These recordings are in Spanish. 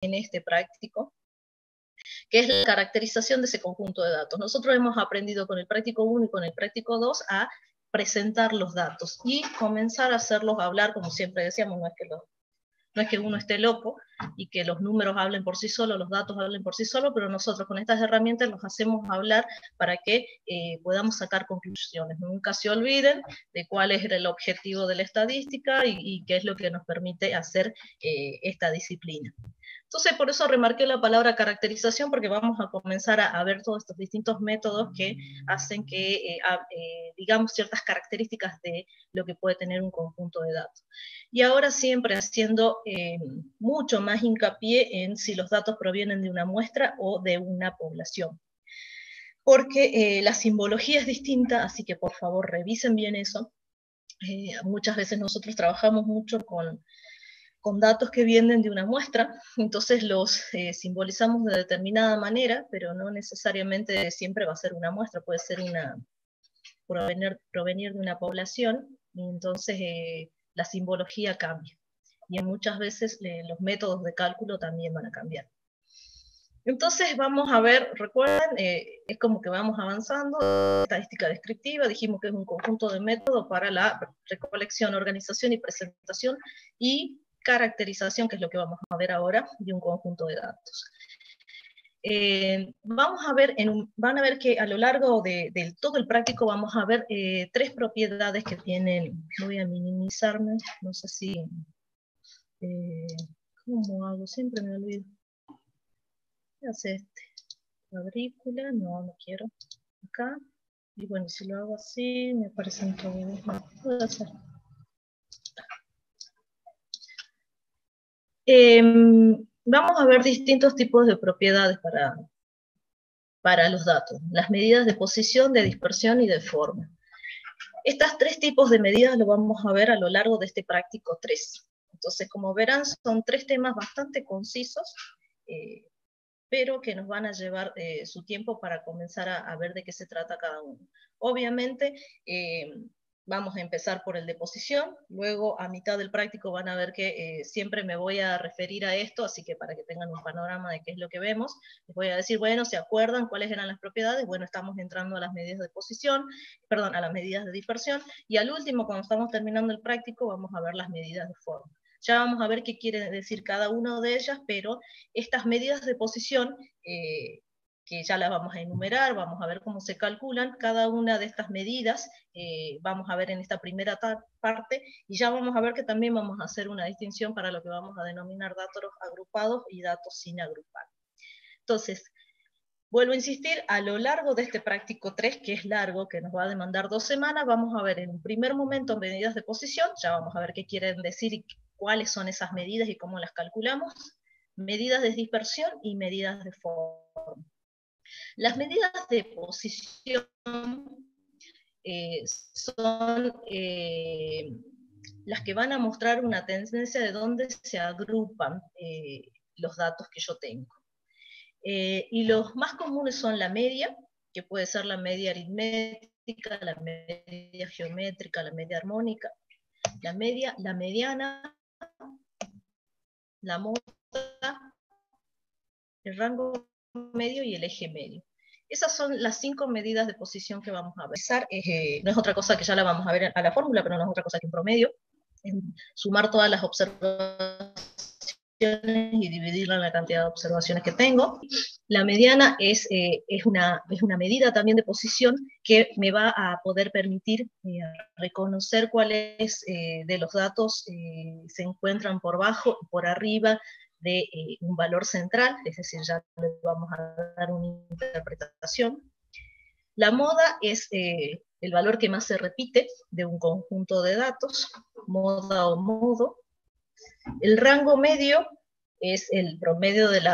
en este práctico, que es la caracterización de ese conjunto de datos. Nosotros hemos aprendido con el práctico 1 y con el práctico 2 a presentar los datos y comenzar a hacerlos hablar, como siempre decíamos, no es que uno esté loco y que los números hablen por sí solos, los datos hablen por sí solos, pero nosotros con estas herramientas los hacemos hablar para que podamos sacar conclusiones. Nunca se olviden de cuál es el objetivo de la estadística y qué es lo que nos permite hacer esta disciplina. Entonces, por eso remarqué la palabra caracterización, porque vamos a comenzar a ver todos estos distintos métodos que hacen que digamos ciertas características de lo que puede tener un conjunto de datos. Y ahora siempre haciendo mucho más hincapié en si los datos provienen de una muestra o de una población. Porque la simbología es distinta, así que por favor revisen bien eso. Muchas veces nosotros trabajamos mucho con datos que vienen de una muestra, entonces los simbolizamos de determinada manera, pero no necesariamente siempre va a ser una muestra, puede ser provenir de una población, y entonces la simbología cambia. Y muchas veces los métodos de cálculo también van a cambiar. Entonces vamos a ver, recuerden, es como que vamos avanzando, estadística descriptiva, dijimos que es un conjunto de métodos para la recolección, organización y presentación, y caracterización, que es lo que vamos a ver ahora, de un conjunto de datos. Vamos a ver, van a ver que a lo largo de todo el práctico vamos a ver 3 propiedades que tienen, voy a minimizarme, no sé si, ¿cómo hago? Siempre me olvido. ¿Qué hace este? Cuadrícula, no quiero. Acá, y bueno, si lo hago así, me aparecen todos. No, puedo hacer. Vamos a ver distintos tipos de propiedades para los datos. Las medidas de posición, de dispersión y de forma. Estas 3 tipos de medidas lo vamos a ver a lo largo de este práctico 3. Entonces, como verán, son 3 temas bastante concisos, pero que nos van a llevar su tiempo para comenzar a ver de qué se trata cada uno. Obviamente, vamos a empezar por el de posición, luego a mitad del práctico van a ver que siempre me voy a referir a esto, así que para que tengan un panorama de qué es lo que vemos, les voy a decir, bueno, ¿se acuerdan cuáles eran las propiedades? Bueno, estamos entrando a las medidas de posición, perdón, a las medidas de dispersión, y al último, cuando estamos terminando el práctico, vamos a ver las medidas de forma. Ya vamos a ver qué quiere decir cada una de ellas, pero estas medidas de posición, que ya las vamos a enumerar, vamos a ver cómo se calculan cada una de estas medidas, vamos a ver en esta primera parte, y ya vamos a ver que también vamos a hacer una distinción para lo que vamos a denominar datos agrupados y datos sin agrupar. Entonces, vuelvo a insistir, a lo largo de este práctico 3, que es largo, que nos va a demandar 2 semanas, vamos a ver en un primer momento medidas de posición, ya vamos a ver qué quieren decir y cuáles son esas medidas y cómo las calculamos, medidas de dispersión y medidas de forma. Las medidas de posición son las que van a mostrar una tendencia de dónde se agrupan los datos que yo tengo. Y los más comunes son la media, que puede ser la media aritmética, la media geométrica, la media armónica, la mediana, la moda, el rango medio y el eje medio. Esas son las 5 medidas de posición que vamos a ver. No es otra cosa que ya la vamos a ver a la fórmula, pero no es otra cosa que un promedio. Sumar todas las observaciones y dividirla en la cantidad de observaciones que tengo. La mediana es una medida también de posición que me va a poder permitir reconocer cuáles de los datos se encuentran por abajo y por arriba de un valor central, es decir, ya le vamos a dar una interpretación. La moda es el valor que más se repite de un conjunto de datos, moda o modo. El rango medio es el promedio del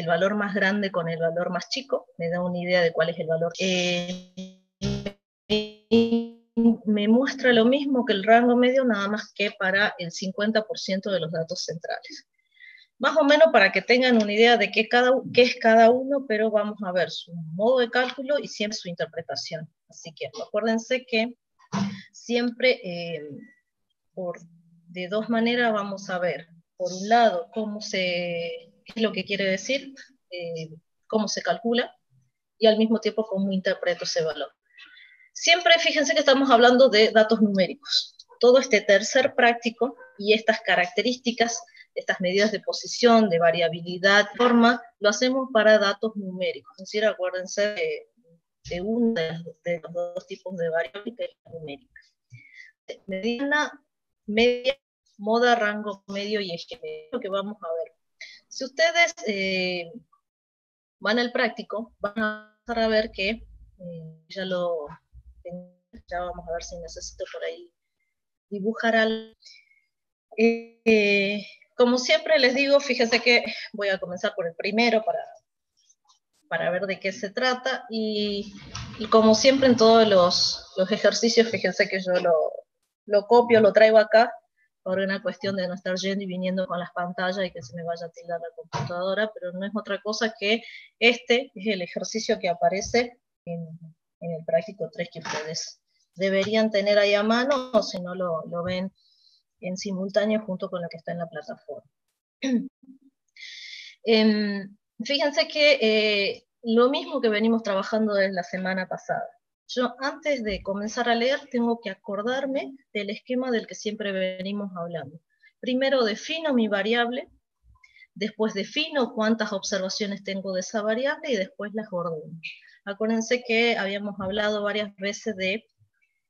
valor más grande con el valor más chico, me da una idea de cuál es el valor. Me muestra lo mismo que el rango medio, nada más que para el 50% de los datos centrales. Más o menos para que tengan una idea de qué es cada uno, pero vamos a ver su modo de cálculo y siempre su interpretación. Así que acuérdense que siempre de 2 maneras vamos a ver. por un lado, qué es lo que quiere decir, cómo se calcula, y al mismo tiempo cómo interpreto ese valor. Siempre fíjense que estamos hablando de datos numéricos. Todo este tercer práctico y estas características, estas medidas de posición, de variabilidad, forma, lo hacemos para datos numéricos. Es decir, acuérdense de uno de los dos tipos de variable que es la numérica. Mediana, media, moda, rango medio y eje medio, lo que vamos a ver. Si ustedes van al práctico, van a ver que ya vamos a ver si necesito por ahí dibujar algo. Como siempre les digo, fíjense que voy a comenzar por el primero para ver de qué se trata, y como siempre en todos los ejercicios, fíjense que yo lo copio, lo traigo acá, por una cuestión de no estar yendo y viniendo con las pantallas y que se me vaya a tildar la computadora, pero no es otra cosa que este es el ejercicio que aparece en el práctico 3 que ustedes deberían tener ahí a mano, o si no lo ven en simultáneo junto con lo que está en la plataforma. Fíjense que lo mismo que venimos trabajando desde la semana pasada. Yo antes de comenzar a leer tengo que acordarme del esquema del que siempre venimos hablando. Primero defino mi variable, después defino cuántas observaciones tengo de esa variable y después las ordeno. Acuérdense que habíamos hablado varias veces de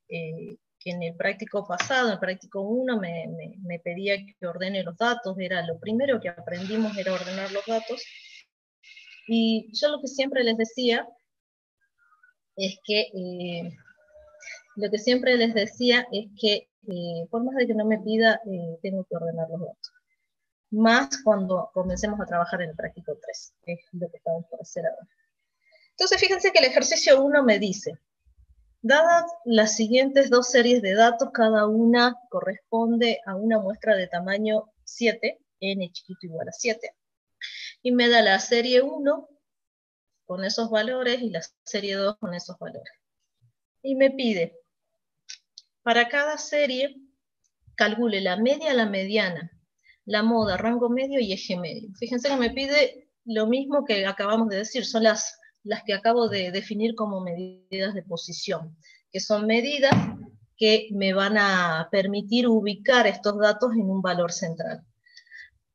que en el práctico pasado, en el práctico 1, me pedía que ordene los datos, era lo primero que aprendimos, era ordenar los datos, y yo lo que siempre les decía es que por más de que no me pida, tengo que ordenar los datos. Más cuando comencemos a trabajar en el práctico 3, que es lo que estamos por hacer ahora. Entonces fíjense que el ejercicio 1 me dice, dadas las siguientes dos series de datos, cada una corresponde a una muestra de tamaño 7, n chiquito igual a 7, y me da la serie 1 con esos valores y la serie 2 con esos valores. Y me pide, para cada serie, calcule la media, la mediana, la moda, rango medio y eje medio. Fíjense que me pide lo mismo que acabamos de decir, son las que acabo de definir como medidas de posición, que son medidas que me van a permitir ubicar estos datos en un valor central.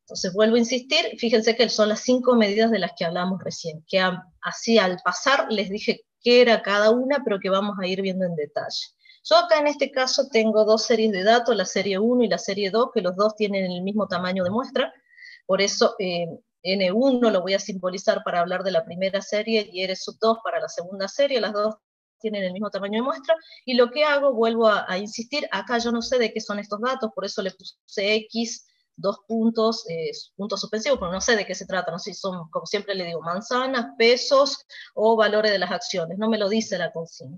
Entonces vuelvo a insistir, fíjense que son las 5 medidas de las que hablamos recién, que así al pasar les dije qué era cada una, pero que vamos a ir viendo en detalle. Yo acá en este caso tengo dos series de datos, la serie 1 y la serie 2, que los dos tienen el mismo tamaño de muestra, por eso N1 lo voy a simbolizar para hablar de la primera serie y R2 para la segunda serie, las dos tienen el mismo tamaño de muestra, y lo que hago, vuelvo a insistir, acá yo no sé de qué son estos datos, por eso le puse X, dos puntos, puntos suspensivos, pero no sé de qué se trata, no sé si son, como siempre le digo, manzanas, pesos o valores de las acciones, no me lo dice la consigna.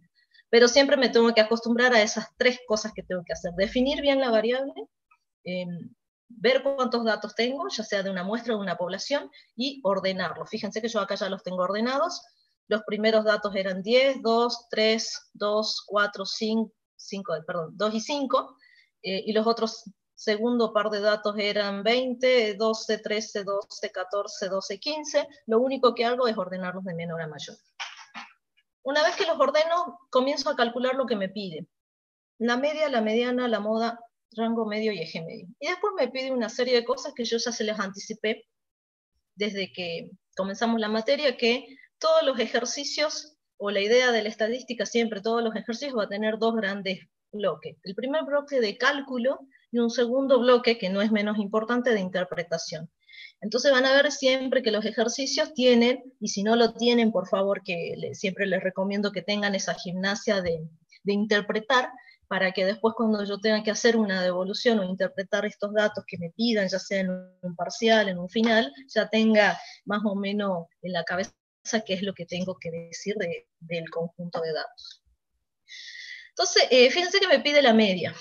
Pero siempre me tengo que acostumbrar a esas tres cosas que tengo que hacer. Definir bien la variable, ver cuántos datos tengo, ya sea de una muestra o de una población, y ordenarlos. Fíjense que yo acá ya los tengo ordenados. Los primeros datos eran 10, 2, 3, 2, 4, 5, 2 y 5, y los otros segundo par de datos eran 20, 12, 13, 12, 14, 12, 15. Lo único que hago es ordenarlos de menor a mayor. Una vez que los ordeno, comienzo a calcular lo que me pide. La media, la mediana, la moda, rango medio y eje medio. Y después me pide una serie de cosas que yo ya se las anticipé desde que comenzamos la materia, que todos los ejercicios, o la idea de la estadística siempre, todos los ejercicios va a tener dos grandes bloques. El primer bloque de cálculo y un segundo bloque, que no es menos importante, de interpretación. Entonces van a ver siempre que los ejercicios tienen, y si no lo tienen, por favor, que siempre les recomiendo que tengan esa gimnasia de interpretar, para que después cuando yo tenga que hacer una devolución o interpretar estos datos que me pidan, ya sea en un parcial, en un final, ya tenga más o menos en la cabeza qué es lo que tengo que decir del conjunto de datos. Entonces, fíjense que me pide la media.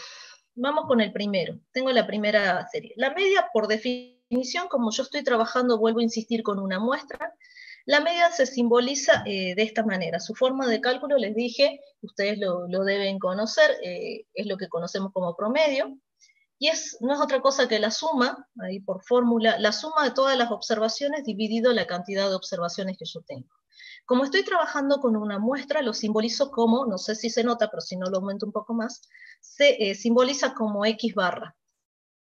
Vamos con el primero. Tengo la primera serie. La media, por definición, como yo estoy trabajando, vuelvo a insistir, con una muestra, la media se simboliza de esta manera. Su forma de cálculo, les dije, ustedes lo deben conocer, es lo que conocemos como promedio. y no es otra cosa que la suma, ahí por fórmula, la suma de todas las observaciones dividido la cantidad de observaciones que yo tengo. Como estoy trabajando con una muestra, lo simbolizo como, no sé si se nota, pero si no lo aumento un poco más, se simboliza como X barra.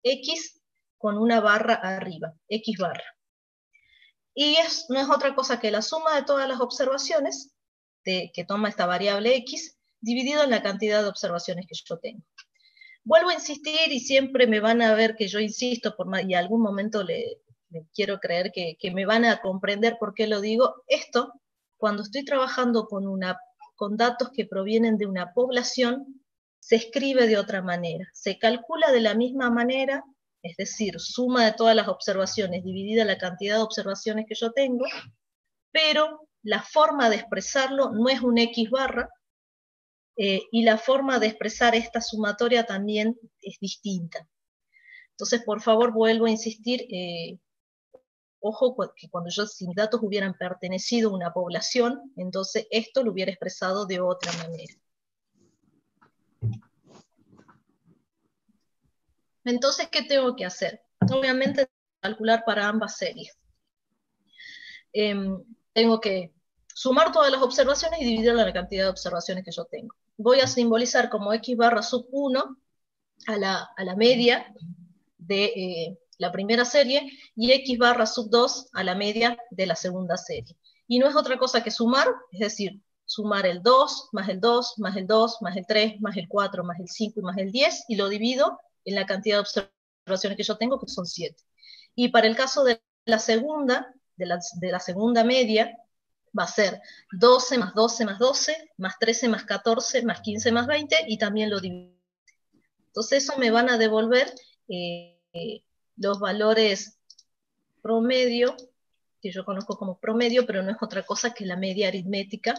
X con una barra arriba, X barra. Y no es otra cosa que la suma de todas las observaciones que toma esta variable X, dividido en la cantidad de observaciones que yo tengo. Vuelvo a insistir, y siempre me van a ver que yo insisto, y algún momento le quiero creer que me van a comprender por qué lo digo. Esto, cuando estoy trabajando con datos que provienen de una población, se escribe de otra manera. Se calcula de la misma manera, es decir, suma de todas las observaciones dividida la cantidad de observaciones que yo tengo, pero la forma de expresarlo no es un X barra, y la forma de expresar esta sumatoria también es distinta. Entonces, por favor, vuelvo a insistir, ojo, que cuando mis datos hubieran pertenecido a una población, entonces esto lo hubiera expresado de otra manera. Entonces, ¿qué tengo que hacer? Obviamente, calcular para ambas series. Tengo que sumar todas las observaciones y dividirla en la cantidad de observaciones que yo tengo. Voy a simbolizar como X barra sub 1 a la media de la primera serie, y X barra sub 2 a la media de la segunda serie. Y no es otra cosa que sumar, es decir, sumar el 2, más el 2, más el 2, más el 3, más el 4, más el 5 y más el 10, y lo divido en la cantidad de observaciones que yo tengo, que son 7. Y para el caso de la segunda, de la segunda media, va a ser 12 más 12 más 12, más 13 más 14, más 15 más 20, y también lo divido. Entonces eso me van a devolver los valores promedio, que yo conozco como promedio, pero no es otra cosa que la media aritmética,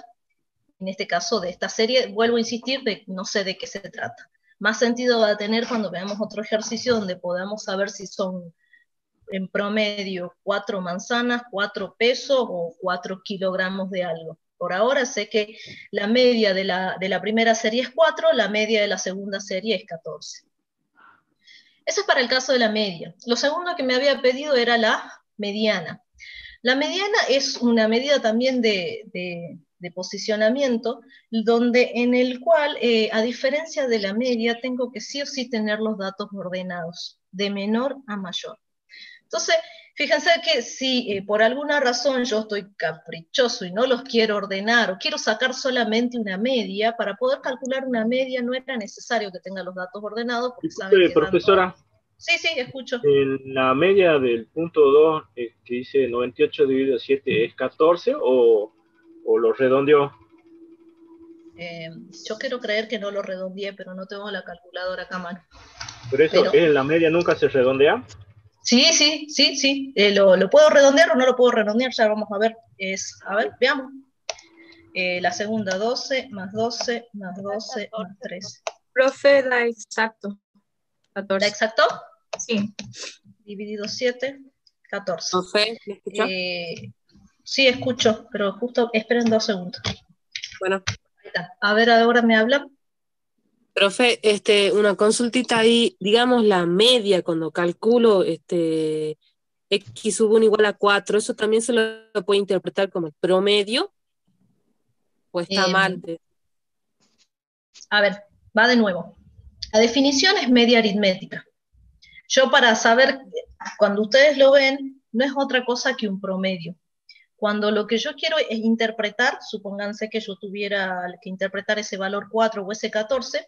en este caso de esta serie. Vuelvo a insistir, no sé de qué se trata. Más sentido va a tener cuando veamos otro ejercicio donde podamos saber si son en promedio 4 manzanas, 4 pesos o 4 kilogramos de algo. Por ahora sé que la media de la primera serie es 4, la media de la segunda serie es 14. Eso es para el caso de la media. Lo segundo que me había pedido era la mediana. La mediana es una medida también de posicionamiento, en el cual, a diferencia de la media, tengo que sí o sí tener los datos ordenados, de menor a mayor. Entonces, fíjense que si por alguna razón yo estoy caprichoso y no los quiero ordenar, o quiero sacar solamente una media, para poder calcular una media no era necesario que tenga los datos ordenados, porque saben que profesora. Sí, escucho. En la media del punto 2, que dice 98 dividido 7, ¿es 14 o lo redondeó? Yo quiero creer que no lo redondeé, pero no tengo la calculadora acá a mano. Pero eso, ¿en la media nunca se redondea? Sí. ¿Lo puedo redondear o no lo puedo redondear? Ya vamos a ver. A ver, veamos. La segunda, 12, más 12, más 12, más 13. Profe, da exacto. 14. ¿Da exacto? Sí. Dividido 7, 14. Profe, ¿me escuchó? Sí, escucho, pero justo esperen 2 segundos. Bueno. Ahí está. A ver, ahora me habla. Profe, una consultita ahí, digamos la media, cuando calculo X sub 1 igual a 4, ¿eso también se lo puede interpretar como el promedio? ¿O está mal? A ver, va de nuevo. La definición es media aritmética. Yo, para saber, cuando ustedes lo ven, no es otra cosa que un promedio. Cuando lo que yo quiero es interpretar, supónganse que yo tuviera que interpretar ese valor 4 o ese 14,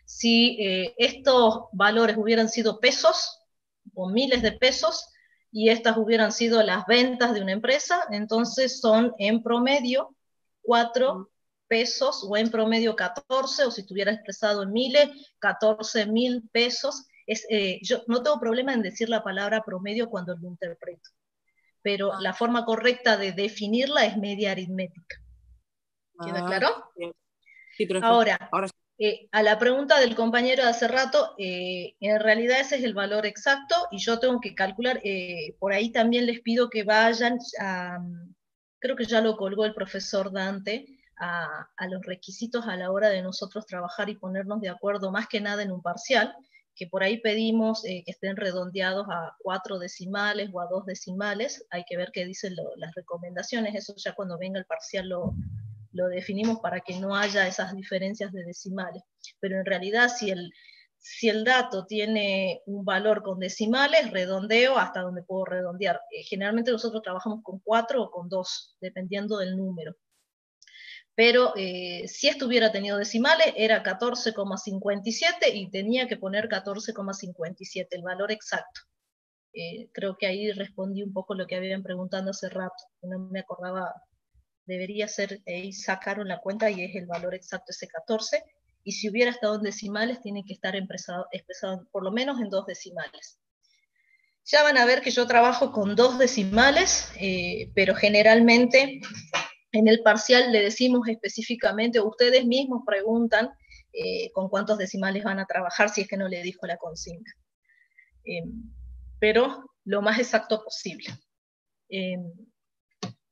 si estos valores hubieran sido pesos, o miles de pesos, y estas hubieran sido las ventas de una empresa, entonces son en promedio 4 pesos, o en promedio 14, o si estuviera expresado en miles, 14.000 pesos. Yo no tengo problema en decir la palabra promedio cuando lo interpreto, pero la forma correcta de definirla es media aritmética. ¿Queda claro? Sí, profe. Ahora a la pregunta del compañero de hace rato, en realidad ese es el valor exacto, y yo tengo que calcular, por ahí también les pido que vayan creo que ya lo colgó el profesor Dante, a los requisitos a la hora de nosotros trabajar y ponernos de acuerdo, más que nada en un parcial, que por ahí pedimos que estén redondeados a 4 decimales o a 2 decimales, hay que ver qué dicen las recomendaciones, eso ya cuando venga el parcial lo definimos para que no haya esas diferencias de decimales, pero en realidad si el dato tiene un valor con decimales, redondeo hasta donde puedo redondear. Generalmente nosotros trabajamos con 4 o con 2, dependiendo del número. Pero si estuviera tenido decimales, era 14,57 y tenía que poner 14,57, el valor exacto. Creo que ahí respondí un poco lo que habían preguntado hace rato, no me acordaba, debería ser, ahí sacaron la cuenta y es el valor exacto ese 14, y si hubiera estado en decimales, tiene que estar expresado por lo menos en 2 decimales. Ya van a ver que yo trabajo con 2 decimales, pero generalmente en el parcial le decimos específicamente, o ustedes mismos preguntan con cuántos decimales van a trabajar si es que no le dijo la consigna. Pero lo más exacto posible.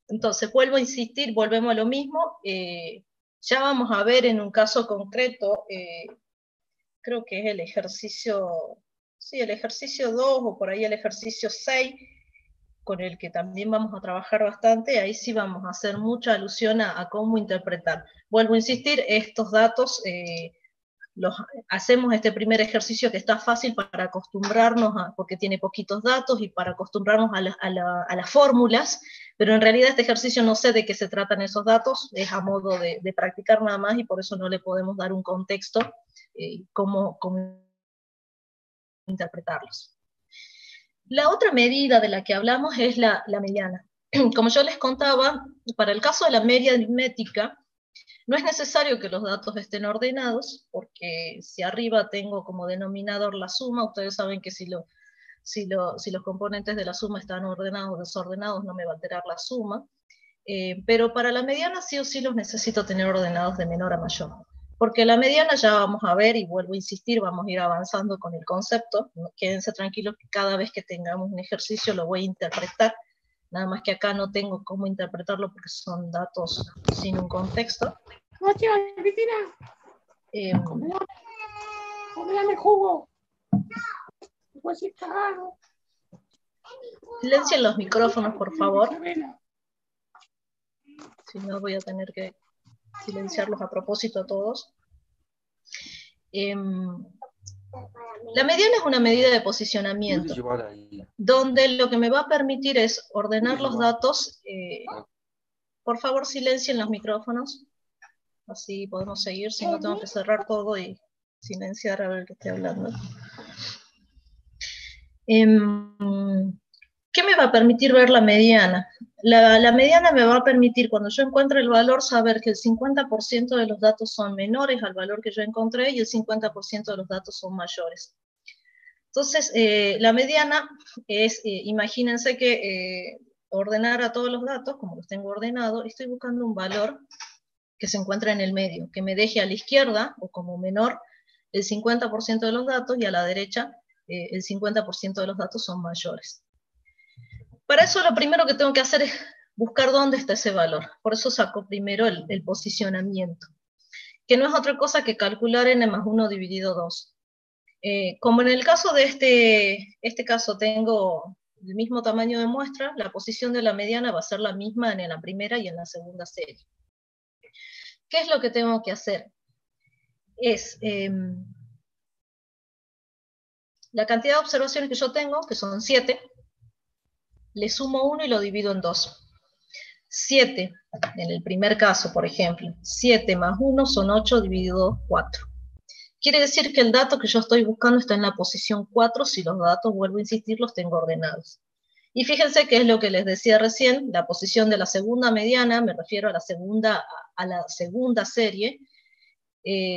Entonces, vuelvo a insistir, volvemos a lo mismo. Ya vamos a ver en un caso concreto, creo que es el ejercicio, sí, el ejercicio 2 o por ahí el ejercicio 6, con el que también vamos a trabajar bastante, ahí sí vamos a hacer mucha alusión a cómo interpretar. Vuelvo a insistir, estos datos, hacemos este primer ejercicio que está fácil para acostumbrarnos, porque tiene poquitos datos, y para acostumbrarnos a las fórmulas, pero en realidad este ejercicio no sé de qué se tratan esos datos, es a modo de practicar nada más, y por eso no le podemos dar un contexto, cómo interpretarlos. La otra medida de la que hablamos es la mediana. Como yo les contaba, para el caso de la media aritmética, no es necesario que los datos estén ordenados, porque si arriba tengo como denominador la suma, ustedes saben que si los componentes de la suma están ordenados o desordenados, no me va a alterar la suma. Pero para la mediana sí o sí los necesito tener ordenados de menor a mayor. Porque la mediana ya vamos a ver, y vuelvo a insistir, vamos a ir avanzando con el concepto. Quédense tranquilos que cada vez que tengamos un ejercicio lo voy a interpretar. Nada más que acá no tengo cómo interpretarlo porque son datos sin un contexto. No, chiva, Cristina. Dame jugo. Pues sí, cagado. Silencien los micrófonos, por favor. Si no, voy a tener que silenciarlos a propósito a todos. La mediana es una medida de posicionamiento, donde lo que me va a permitir es ordenar los datos. Por favor, silencien los micrófonos, así podemos seguir, si no tengo que cerrar todo y silenciar a ver el que esté hablando. ¿Qué me va a permitir ver la mediana? La mediana me va a permitir, cuando yo encuentre el valor, saber que el 50% de los datos son menores al valor que yo encontré y el 50% de los datos son mayores. Entonces, la mediana es, imagínense que ordenar a todos los datos, como los tengo ordenados, estoy buscando un valor que se encuentra en el medio, que me deje a la izquierda, o como menor, el 50% de los datos, y a la derecha, el 50% de los datos son mayores. Para eso lo primero que tengo que hacer es buscar dónde está ese valor. Por eso saco primero el posicionamiento, que no es otra cosa que calcular n más 1 dividido 2. Como en el caso de este caso tengo el mismo tamaño de muestra, la posición de la mediana va a ser la misma en la primera y en la segunda serie. ¿Qué es lo que tengo que hacer? Es la cantidad de observaciones que yo tengo, que son 7, le sumo 1 y lo divido en 2. 7, en el primer caso, por ejemplo, 7 más 1 son 8 dividido 4. Quiere decir que el dato que yo estoy buscando está en la posición 4 si los datos, vuelvo a insistir, los tengo ordenados. Y fíjense que es lo que les decía recién, la posición de la segunda mediana, me refiero a la segunda serie,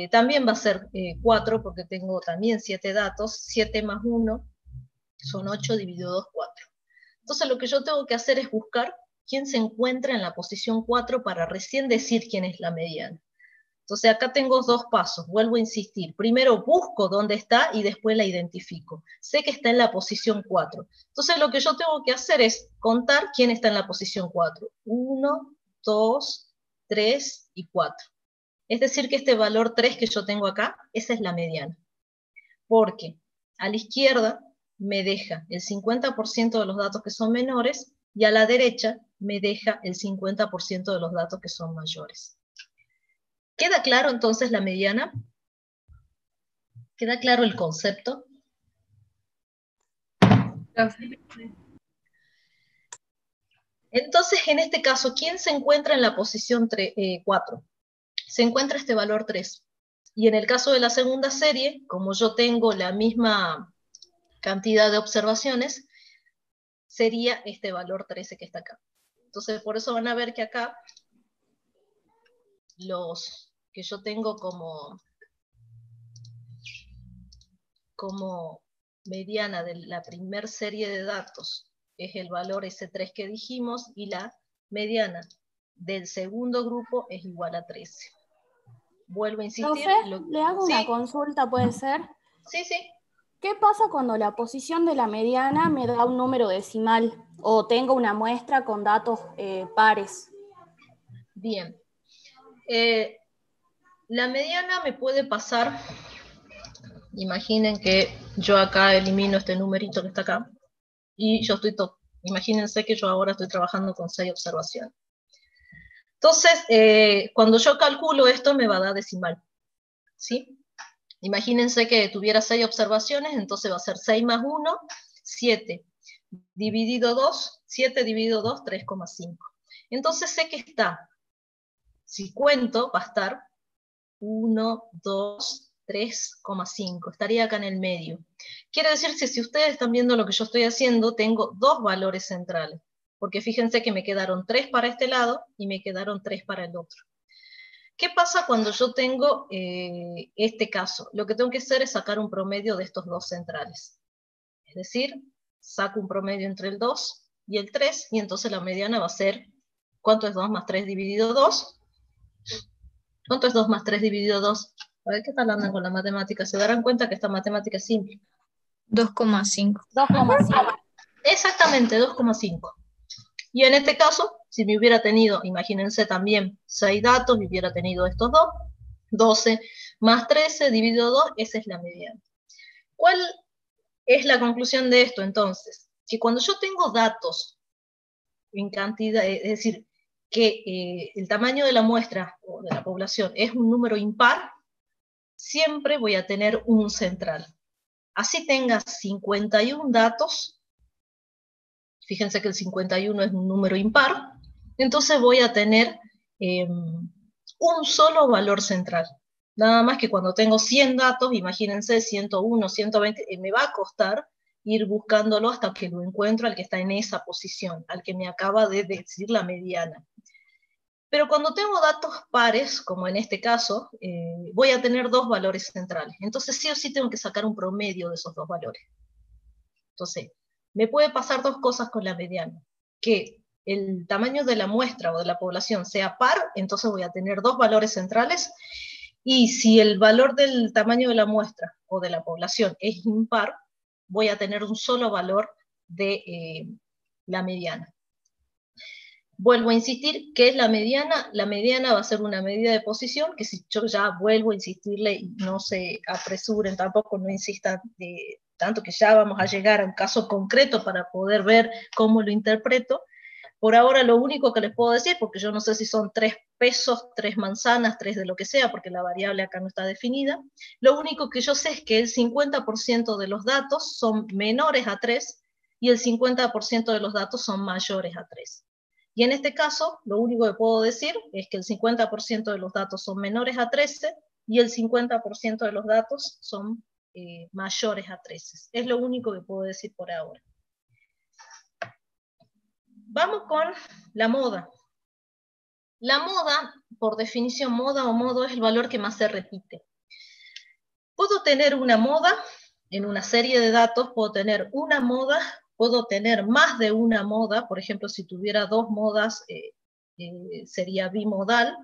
también va a ser 4 porque tengo también 7 datos, 7 más 1 son 8 dividido 2, 4. Entonces lo que yo tengo que hacer es buscar quién se encuentra en la posición 4 para recién decir quién es la mediana. Entonces acá tengo dos pasos, vuelvo a insistir. Primero busco dónde está y después la identifico. Sé que está en la posición 4. Entonces lo que yo tengo que hacer es contar quién está en la posición 4. 1, 2, 3 y 4. Es decir que este valor 3 que yo tengo acá, esa es la mediana. Porque A la izquierda me deja el 50% de los datos que son menores, y a la derecha me deja el 50% de los datos que son mayores. ¿Queda claro entonces la mediana? ¿Queda claro el concepto? Entonces, en este caso, ¿quién se encuentra en la posición 4? Se encuentra este valor 3. Y en el caso de la segunda serie, como yo tengo la misma cantidad de observaciones, sería este valor 13 que está acá. Entonces, por eso van a ver que acá, los que yo tengo como mediana de la primera serie de datos es el valor S3 que dijimos, y la mediana del segundo grupo es igual a 13. Vuelvo a insistir. Profe, le hago una consulta, ¿puede ser? Sí, sí. ¿Qué pasa cuando la posición de la mediana me da un número decimal o tengo una muestra con datos pares? Bien. La mediana me puede pasar, imaginen que yo acá elimino este numerito que está acá, y yo estoy imagínense que yo ahora estoy trabajando con 6 observaciones. Entonces, cuando yo calculo esto me va a dar decimal, ¿sí? Imagínense que tuviera 6 observaciones, entonces va a ser 6 más 1, 7, dividido 2, 7 dividido 2, 3,5. Entonces sé que está, si cuento, va a estar 1, 2, 3,5. Estaría acá en el medio. Quiere decir que si ustedes están viendo lo que yo estoy haciendo, tengo 2 valores centrales. Porque fíjense que me quedaron 3 para este lado y me quedaron 3 para el otro. ¿Qué pasa cuando yo tengo este caso? Lo que tengo que hacer es sacar un promedio de estos 2 centrales. Es decir, saco un promedio entre el 2 y el 3, y entonces la mediana va a ser, ¿cuánto es 2 más 3 dividido 2? ¿Cuánto es 2 más 3 dividido 2? A ver qué tal andan con la matemática. Se darán cuenta que esta matemática es simple. 2,5. 2,5. Exactamente, 2,5. Y en este caso, si me hubiera tenido, imagínense también, 6 datos, me hubiera tenido estos 2, 12 más 13 dividido 2, esa es la mediana. ¿Cuál es la conclusión de esto entonces? Que cuando yo tengo datos en cantidad, es decir, que el tamaño de la muestra o de la población es un número impar, siempre voy a tener un central. Así tenga 51 datos, fíjense que el 51 es un número impar, entonces voy a tener un solo valor central. Nada más que cuando tengo 100 datos, imagínense 101, 120, me va a costar ir buscándolo hasta que lo encuentro al que está en esa posición, al que me acaba de decir la mediana. Pero cuando tengo datos pares, como en este caso, voy a tener 2 valores centrales. Entonces sí o sí tengo que sacar un promedio de esos 2 valores. Entonces, me puede pasar 2 cosas con la mediana. Que el tamaño de la muestra o de la población sea par, entonces voy a tener 2 valores centrales. Y si el valor del tamaño de la muestra o de la población es impar, voy a tener un solo valor de la mediana. Vuelvo a insistir, ¿qué es la mediana? La mediana va a ser una medida de posición, que si yo ya vuelvo a insistirle, y no se apresuren tampoco, no insistan tanto, que ya vamos a llegar a un caso concreto para poder ver cómo lo interpreto. Por ahora lo único que les puedo decir, porque yo no sé si son 3 pesos, 3 manzanas, 3 de lo que sea, porque la variable acá no está definida, lo único que yo sé es que el 50% de los datos son menores a 3 y el 50% de los datos son mayores a 3. Y en este caso, lo único que puedo decir es que el 50% de los datos son menores a 13 y el 50% de los datos son mayores a 13. Es lo único que puedo decir por ahora. Vamos con la moda. La moda, por definición, moda o modo es el valor que más se repite. Puedo tener una moda en una serie de datos, puedo tener una moda, puedo tener más de una moda, por ejemplo, si tuviera 2 modas, sería bimodal.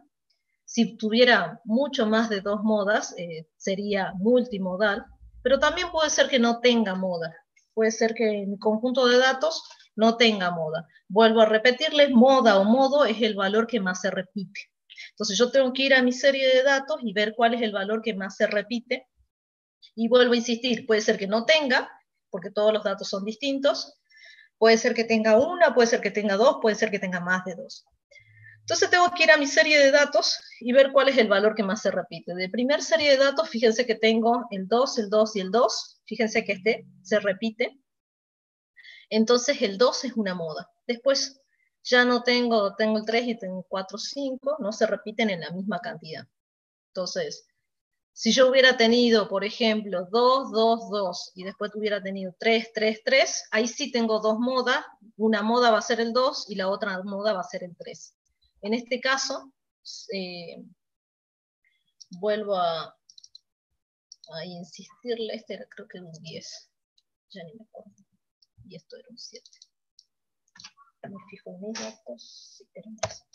Si tuviera mucho más de 2 modas, sería multimodal, pero también puede ser que no tenga moda. Puede ser que en mi conjunto de datos no tenga moda. Vuelvo a repetirles, moda o modo es el valor que más se repite. Entonces yo tengo que ir a mi serie de datos y ver cuál es el valor que más se repite Y vuelvo a insistir, puede ser que no tenga, porque todos los datos son distintos, puede ser que tenga una, puede ser que tenga dos, puede ser que tenga más de dos. Entonces tengo que ir a mi serie de datos y ver cuál es el valor que más se repite. De primer serie de datos, fíjense que tengo el 2, el 2 y el 2. Fíjense que este se repite. Entonces el 2 es una moda. Después ya no tengo el 3 y tengo 4, 5, no se repiten en la misma cantidad. Entonces, si yo hubiera tenido, por ejemplo, 2, 2, 2, y después hubiera tenido 3, 3, 3, ahí sí tengo dos modas. Una moda va a ser el 2 y la otra moda va a ser el 3. En este caso, vuelvo a insistirle, este era, creo que era un 10, ya ni me acuerdo, y esto era un 7. Me fijo en mis datos, sí, era un 10.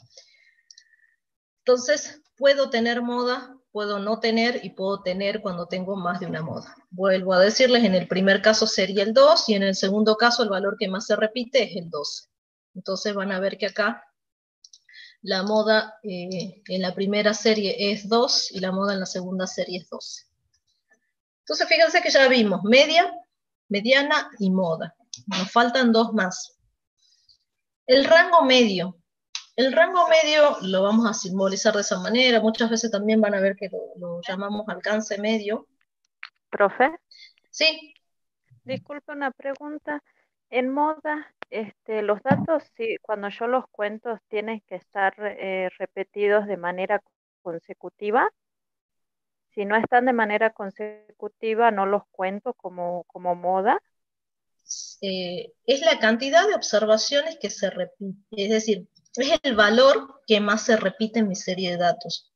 Entonces, puedo tener moda, puedo no tener, y puedo tener cuando tengo más de una moda. Vuelvo a decirles, en el primer caso sería el 2, y en el segundo caso el valor que más se repite es el 12. Entonces van a ver que acá la moda en la primera serie es 2 y la moda en la segunda serie es 12. Entonces fíjense que ya vimos media, mediana y moda. Nos faltan dos más. El rango medio. El rango medio lo vamos a simbolizar de esa manera. Muchas veces también van a ver que lo llamamos alcance medio. Profe, Sí. disculpe una pregunta. En moda, los datos, sí, cuando yo los cuento, tienen que estar repetidos de manera consecutiva. Si no están de manera consecutiva, no los cuento como moda. Es la cantidad de observaciones que se repiten, es decir, es el valor que más se repite en mi serie de datos.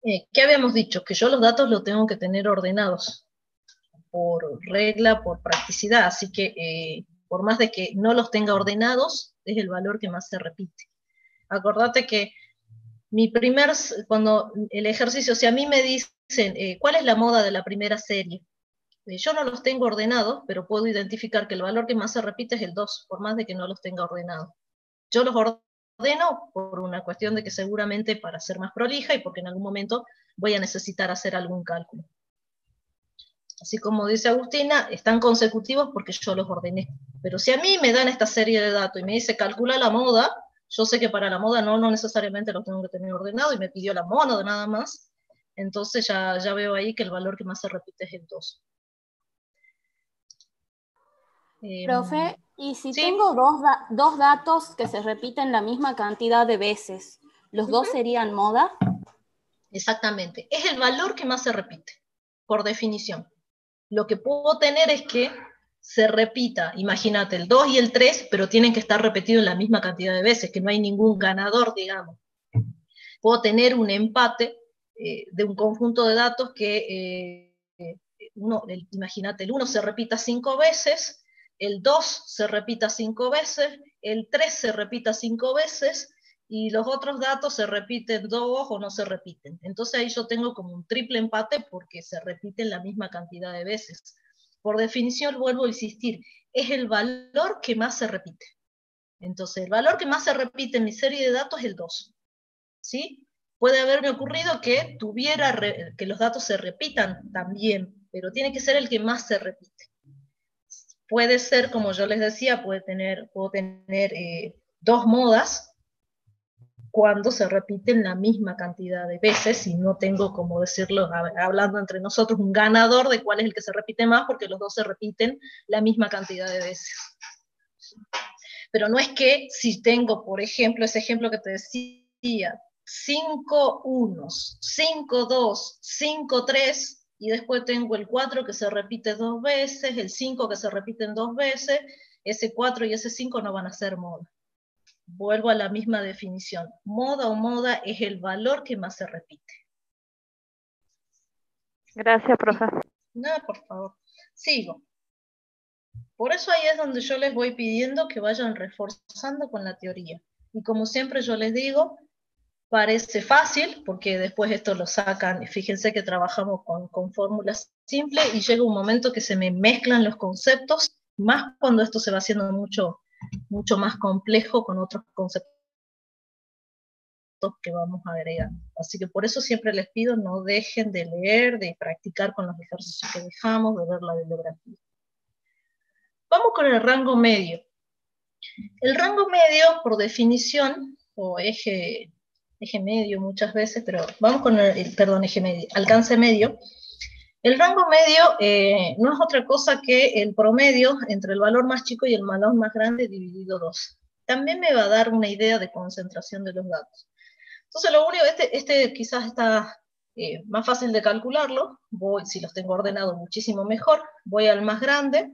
¿Qué habíamos dicho? Que yo los datos los tengo que tener ordenados, por regla, por practicidad, así que por más de que no los tenga ordenados, es el valor que más se repite. Acordate que cuando el ejercicio, si a mí me dicen, ¿cuál es la moda de la primera serie? Yo no los tengo ordenados, pero puedo identificar que el valor que más se repite es el 2, por más de que no los tenga ordenados. Yo los ordeno por una cuestión de que seguramente para ser más prolija y porque en algún momento voy a necesitar hacer algún cálculo. Así como dice Agustina, están consecutivos porque yo los ordené. Pero si a mí me dan esta serie de datos y me dice calcula la moda, yo sé que para la moda no necesariamente los tengo que tener ordenado y me pidió la moda nada más. Entonces ya veo ahí que el valor que más se repite es el 2. Profe, y si sí. tengo dos datos que se repiten la misma cantidad de veces, ¿los dos serían moda? Exactamente, es el valor que más se repite, por definición. Lo que puedo tener es que se repita, imagínate, el 2 y el 3, pero tienen que estar repetidos en la misma cantidad de veces, que no hay ningún ganador, digamos. Puedo tener un empate de un conjunto de datos que, imagínate, el 1 se repita 5 veces, el 2 se repita 5 veces, el 3 se repita 5 veces, y los otros datos se repiten 2 o no se repiten. Entonces ahí yo tengo como un triple empate porque se repiten la misma cantidad de veces. Por definición, vuelvo a insistir, es el valor que más se repite. Entonces, el valor que más se repite en mi serie de datos es el 2. ¿Sí? Puede haberme ocurrido que que los datos se repitan también, pero tiene que ser el que más se repite. Puede ser, como yo les decía, puedo tener dos modas cuando se repiten la misma cantidad de veces y no tengo, como decirlo, hablando entre nosotros, un ganador de cuál es el que se repite más, porque los dos se repiten la misma cantidad de veces. Pero no es que si tengo, por ejemplo, ese ejemplo que te decía, 5 unos, 5 2, 5 3, y después tengo el 4 que se repite 2 veces, el 5 que se repiten 2 veces, ese 4 y ese 5 no van a ser moda. Vuelvo a la misma definición. Moda o moda es el valor que más se repite. Gracias, profe. No, por favor. Sigo. Por eso ahí es donde yo les voy pidiendo que vayan reforzando con la teoría. Y como siempre yo les digo, parece fácil, porque después esto lo sacan, fíjense que trabajamos con fórmulas simples y llega un momento que se me mezclan los conceptos, más cuando esto se va haciendo mucho más complejo con otros conceptos que vamos agregando. Así que por eso siempre les pido no dejen de leer, de practicar con los ejercicios que dejamos, de ver la bibliografía. Vamos con el rango medio. El rango medio, por definición, o eje medio muchas veces, pero vamos con eje medio, alcance medio. El rango medio no es otra cosa que el promedio entre el valor más chico y el valor más grande dividido 2. También me va a dar una idea de concentración de los datos. Entonces lo único, este quizás está más fácil de calcularlo, si los tengo ordenados muchísimo mejor, voy al más grande,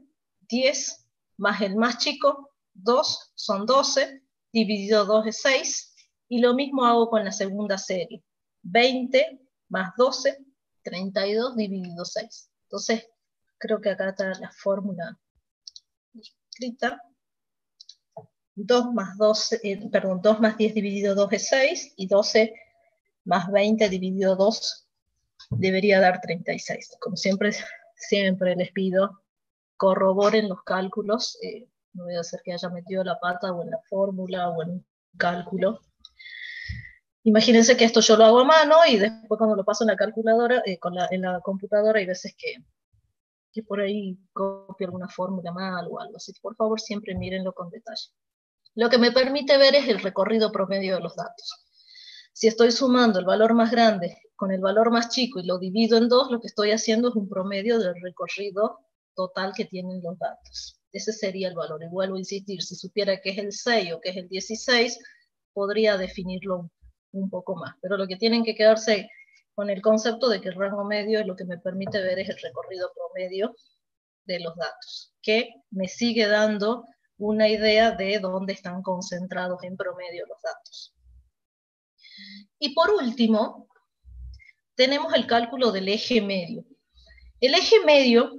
10, más el más chico, 2, son 12, dividido 2 es 6, y lo mismo hago con la segunda serie, 20 más 12, 32 dividido 6. Entonces, creo que acá está la fórmula escrita. 2 más 10 dividido 2 es 6, y 12 más 20 dividido 2 debería dar 36. Como siempre les pido, corroboren los cálculos, no voy a hacer que haya metido la pata o en la fórmula o en un cálculo. Imagínense que esto yo lo hago a mano y después cuando lo paso en la calculadora, en la computadora, hay veces que por ahí copio alguna fórmula mal o algo así. Por favor, siempre mírenlo con detalle. Lo que me permite ver es el recorrido promedio de los datos. Si estoy sumando el valor más grande con el valor más chico y lo divido en 2, lo que estoy haciendo es un promedio del recorrido total que tienen los datos. Ese sería el valor. Y vuelvo a insistir, si supiera que es el 6 o que es el 16, podría definirlo un poco más. Pero lo que tienen que quedarse con el concepto de que el rango medio es lo que me permite ver es el recorrido promedio de los datos, que me sigue dando una idea de dónde están concentrados en promedio los datos. Y por último, tenemos el cálculo del eje medio. El eje medio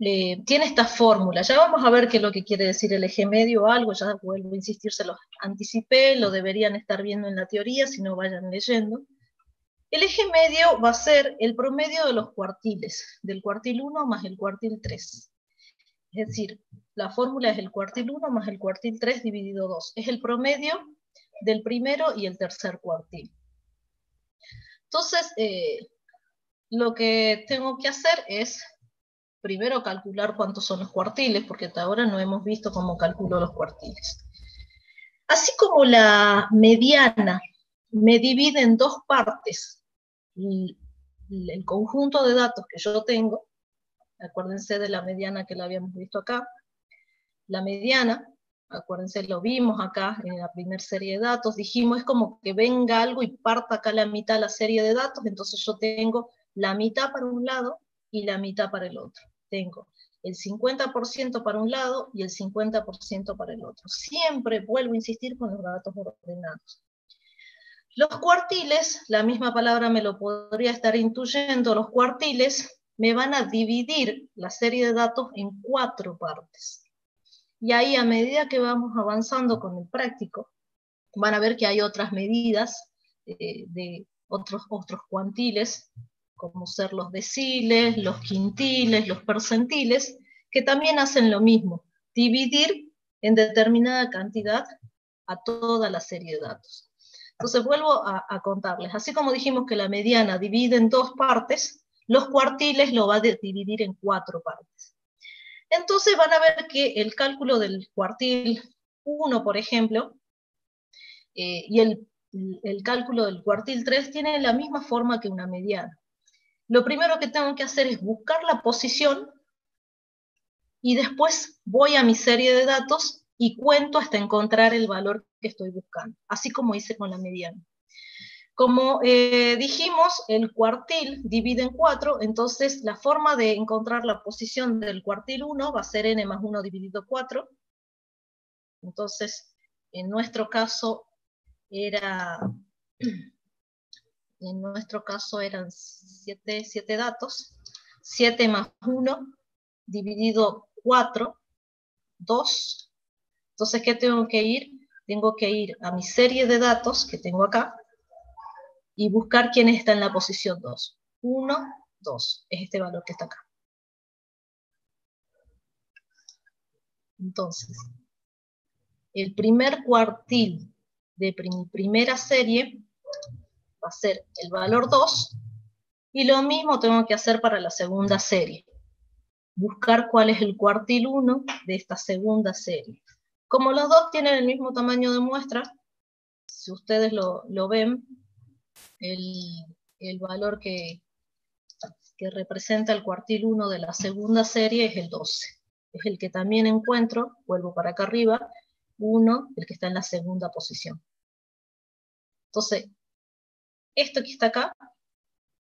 tiene esta fórmula. Ya vamos a ver qué es lo que quiere decir el eje medio o algo, ya vuelvo a insistir, se los anticipé, lo deberían estar viendo en la teoría, si no vayan leyendo. El eje medio va a ser el promedio de los cuartiles, del cuartil 1 más el cuartil 3. Es decir, la fórmula es el cuartil 1 más el cuartil 3 dividido 2. Es el promedio del primero y el tercer cuartil. Entonces, lo que tengo que hacer es primero calcular cuántos son los cuartiles, porque hasta ahora no hemos visto cómo calculo los cuartiles. Así como la mediana me divide en dos partes el conjunto de datos que yo tengo, acuérdense de la mediana que la habíamos visto acá, la mediana, acuérdense, lo vimos acá en la primera serie de datos, dijimos es como que venga algo y parta acá la mitad la serie de datos, entonces yo tengo la mitad para un lado y la mitad para el otro. Tengo el 50% para un lado y el 50% para el otro. Siempre vuelvo a insistir con los datos ordenados. Los cuartiles, la misma palabra me lo podría estar intuyendo, los cuartiles me van a dividir la serie de datos en 4 partes. Y ahí, a medida que vamos avanzando con el práctico, van a ver que hay otras medidas de otros cuantiles, como ser los deciles, los quintiles, los percentiles, que también hacen lo mismo, dividir en determinada cantidad a toda la serie de datos. Entonces vuelvo a contarles, así como dijimos que la mediana divide en 2 partes, los cuartiles lo va a dividir en 4 partes. Entonces van a ver que el cálculo del cuartil 1, por ejemplo, y el cálculo del cuartil 3 tiene la misma forma que una mediana. Lo primero que tengo que hacer es buscar la posición y después voy a mi serie de datos y cuento hasta encontrar el valor que estoy buscando, así como hice con la mediana. Como dijimos, el cuartil divide en 4, entonces la forma de encontrar la posición del cuartil 1 va a ser n más 1 dividido 4. Entonces, en nuestro caso eran 7 datos. 7 más 1 dividido 4, 2. Entonces, ¿qué tengo que ir? Tengo que ir a mi serie de datos que tengo acá, y buscar quién está en la posición 2. 1, 2, es este valor que está acá. Entonces, el primer cuartil de mi primera serie va a ser el valor 2, y lo mismo tengo que hacer para la segunda serie. Buscar cuál es el cuartil 1 de esta segunda serie. Como los dos tienen el mismo tamaño de muestra, si ustedes lo ven, el valor que representa el cuartil 1 de la segunda serie es el 12. Es el que también encuentro, vuelvo para acá arriba, 1, el que está en la segunda posición. Entonces, esto que está acá,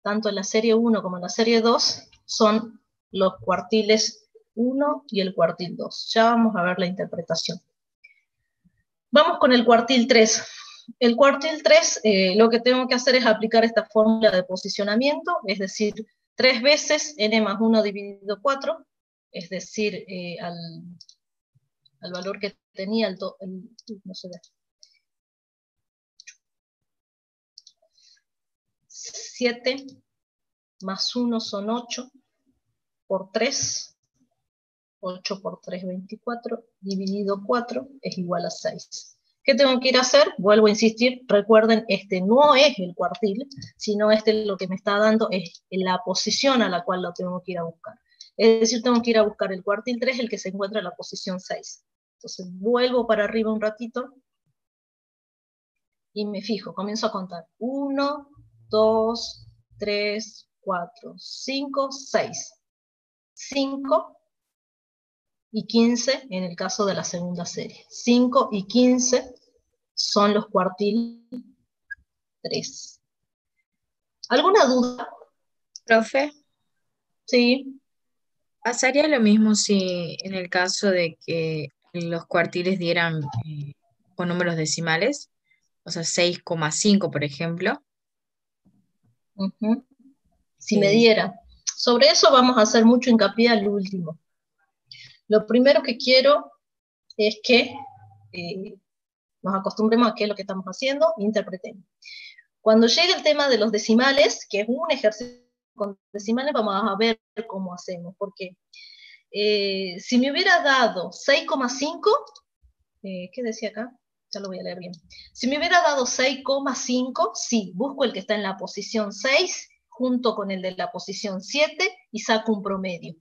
tanto en la serie 1 como en la serie 2, son los cuartiles 1 y el cuartil 2. Ya vamos a ver la interpretación. Vamos con el cuartil 3. El cuartil 3, lo que tengo que hacer es aplicar esta fórmula de posicionamiento, es decir, 3 veces n más 1 dividido 4, es decir, al valor que tenía no se ve. 7 más 1 son 8, por 3, 8 por 3, 24, dividido 4 es igual a 6. ¿Qué tengo que ir a hacer? Vuelvo a insistir, recuerden, este no es el cuartil, sino lo que me está dando es la posición a la cual lo tengo que ir a buscar. Es decir, tengo que ir a buscar el cuartil 3, el que se encuentra en la posición 6. Entonces vuelvo para arriba un ratito, y me fijo, comienzo a contar. 1, 2, 3, 4, 5, 6. 5 y 15 en el caso de la segunda serie. 5 y 15 son los cuartiles 3. ¿Alguna duda? Profe, Sí. ¿pasaría lo mismo si en el caso de que los cuartiles dieran con números decimales? O sea, 6,5, por ejemplo. Uh-huh. Si me diera. Sobre eso vamos a hacer mucho hincapié al último. Lo primero que quiero es que nos acostumbremos a qué es lo que estamos haciendo, interpretemos. Cuando llegue el tema de los decimales, que es un ejercicio con decimales, vamos a ver cómo hacemos, porque si me hubiera dado 6,5, ¿qué decía acá? Ya lo voy a leer bien. Si me hubiera dado 6,5, sí, busco el que está en la posición 6, junto con el de la posición 7, y saco un promedio.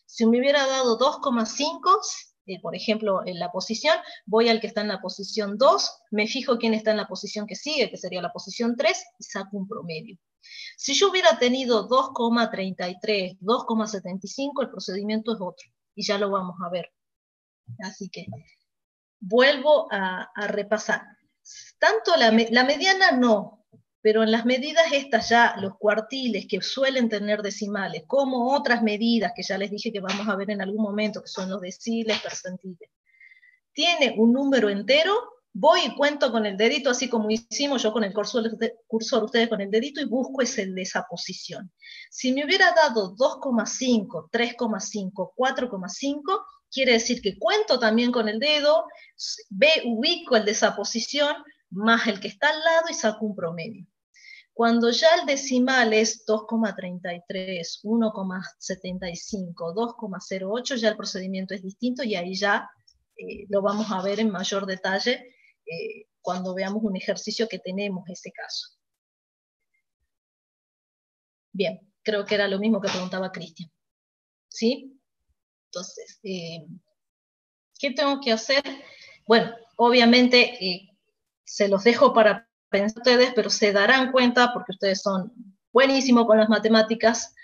Si me hubiera dado 2,5, por ejemplo, en la posición, voy al que está en la posición 2, me fijo quién está en la posición que sigue, que sería la posición 3, y saco un promedio. Si yo hubiera tenido 2,33, 2,75, el procedimiento es otro, y ya lo vamos a ver. Así que vuelvo a repasar. Tanto la mediana no, pero en las medidas estas ya, los cuartiles que suelen tener decimales, como otras medidas que ya les dije que vamos a ver en algún momento, que son los deciles, percentiles, tiene un número entero, voy y cuento con el dedito, así como hicimos yo con el cursor, ustedes con el dedito, y busco el de esa posición. Si me hubiera dado 2,5, 3,5, 4,5, quiere decir que cuento también con el dedo, ubico el de esa posición, más el que está al lado, y saco un promedio. Cuando ya el decimal es 2,33, 1,75, 2,08, ya el procedimiento es distinto, y ahí ya lo vamos a ver en mayor detalle cuando veamos un ejercicio que tenemos ese caso. Bien, creo que era lo mismo que preguntaba Cristian. ¿Sí? Entonces, ¿qué tengo que hacer? Bueno, obviamente se los dejo para pensar ustedes, pero se darán cuenta, porque ustedes son buenísimos con las matemáticas,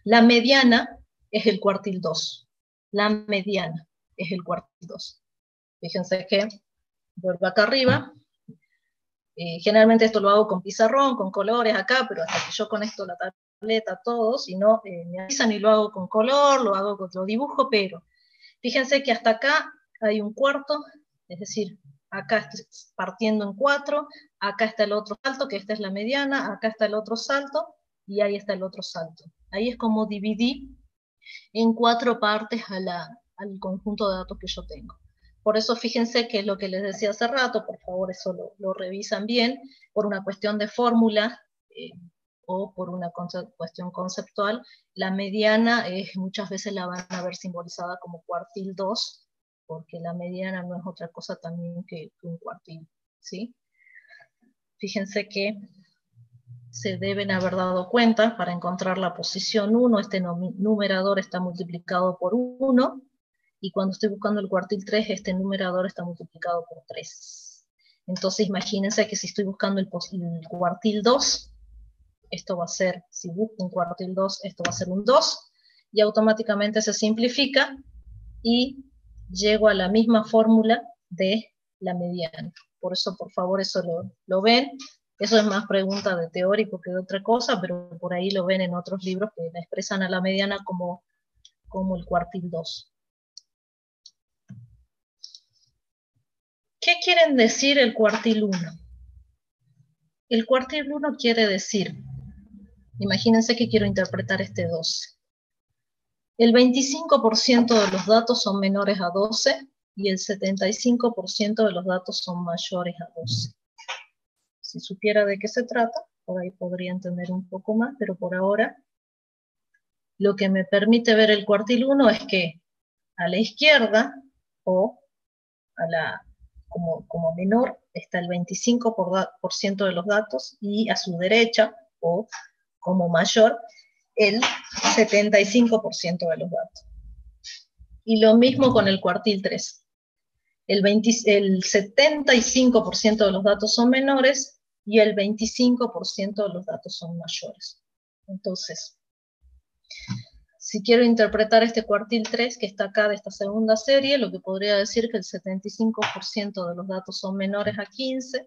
la mediana es el cuartil 2. La mediana es el cuartil 2. Fíjense que vuelvo acá arriba. Generalmente esto lo hago con pizarrón, con colores acá, pero hasta que yo conecto la tableta todos, y no me avisan y lo hago con color, lo dibujo, pero fíjense que hasta acá hay un cuarto, es decir, acá estoy partiendo en 4, acá está el otro salto, que esta es la mediana, acá está el otro salto, y ahí está el otro salto. Ahí es como dividí en 4 partes al conjunto de datos que yo tengo. Por eso fíjense que es lo que les decía hace rato, por favor eso lo revisan bien, por una cuestión de fórmula o por una cuestión conceptual, la mediana muchas veces la van a ver simbolizada como cuartil 2, porque la mediana no es otra cosa también que un cuartil, ¿sí? Fíjense que se deben haber dado cuenta, para encontrar la posición 1, este numerador está multiplicado por 1, y cuando estoy buscando el cuartil 3, este numerador está multiplicado por 3. Entonces imagínense que si estoy buscando el cuartil 2, esto va a ser, si busco un cuartil 2, esto va a ser un 2, y automáticamente se simplifica, y llego a la misma fórmula de la mediana. Por eso, por favor, eso lo ven. Eso es más pregunta de teórico que de otra cosa, pero por ahí lo ven en otros libros que la expresan a la mediana como el cuartil 2. ¿Qué quieren decir el cuartil 1? El cuartil 1 quiere decir, imagínense que quiero interpretar este 12. El 25% de los datos son menores a 12 y el 75% de los datos son mayores a 12. Si supiera de qué se trata, por ahí podría entender un poco más, pero por ahora lo que me permite ver el cuartil 1 es que a la izquierda, o como menor, está el 25% de los datos, y a su derecha, o como mayor, el 75% de los datos. Y lo mismo con el cuartil 3. El 75% de los datos son menores, y el 25% de los datos son mayores. Entonces, si quiero interpretar este cuartil 3 que está acá de esta segunda serie, lo que podría decir que el 75% de los datos son menores a 15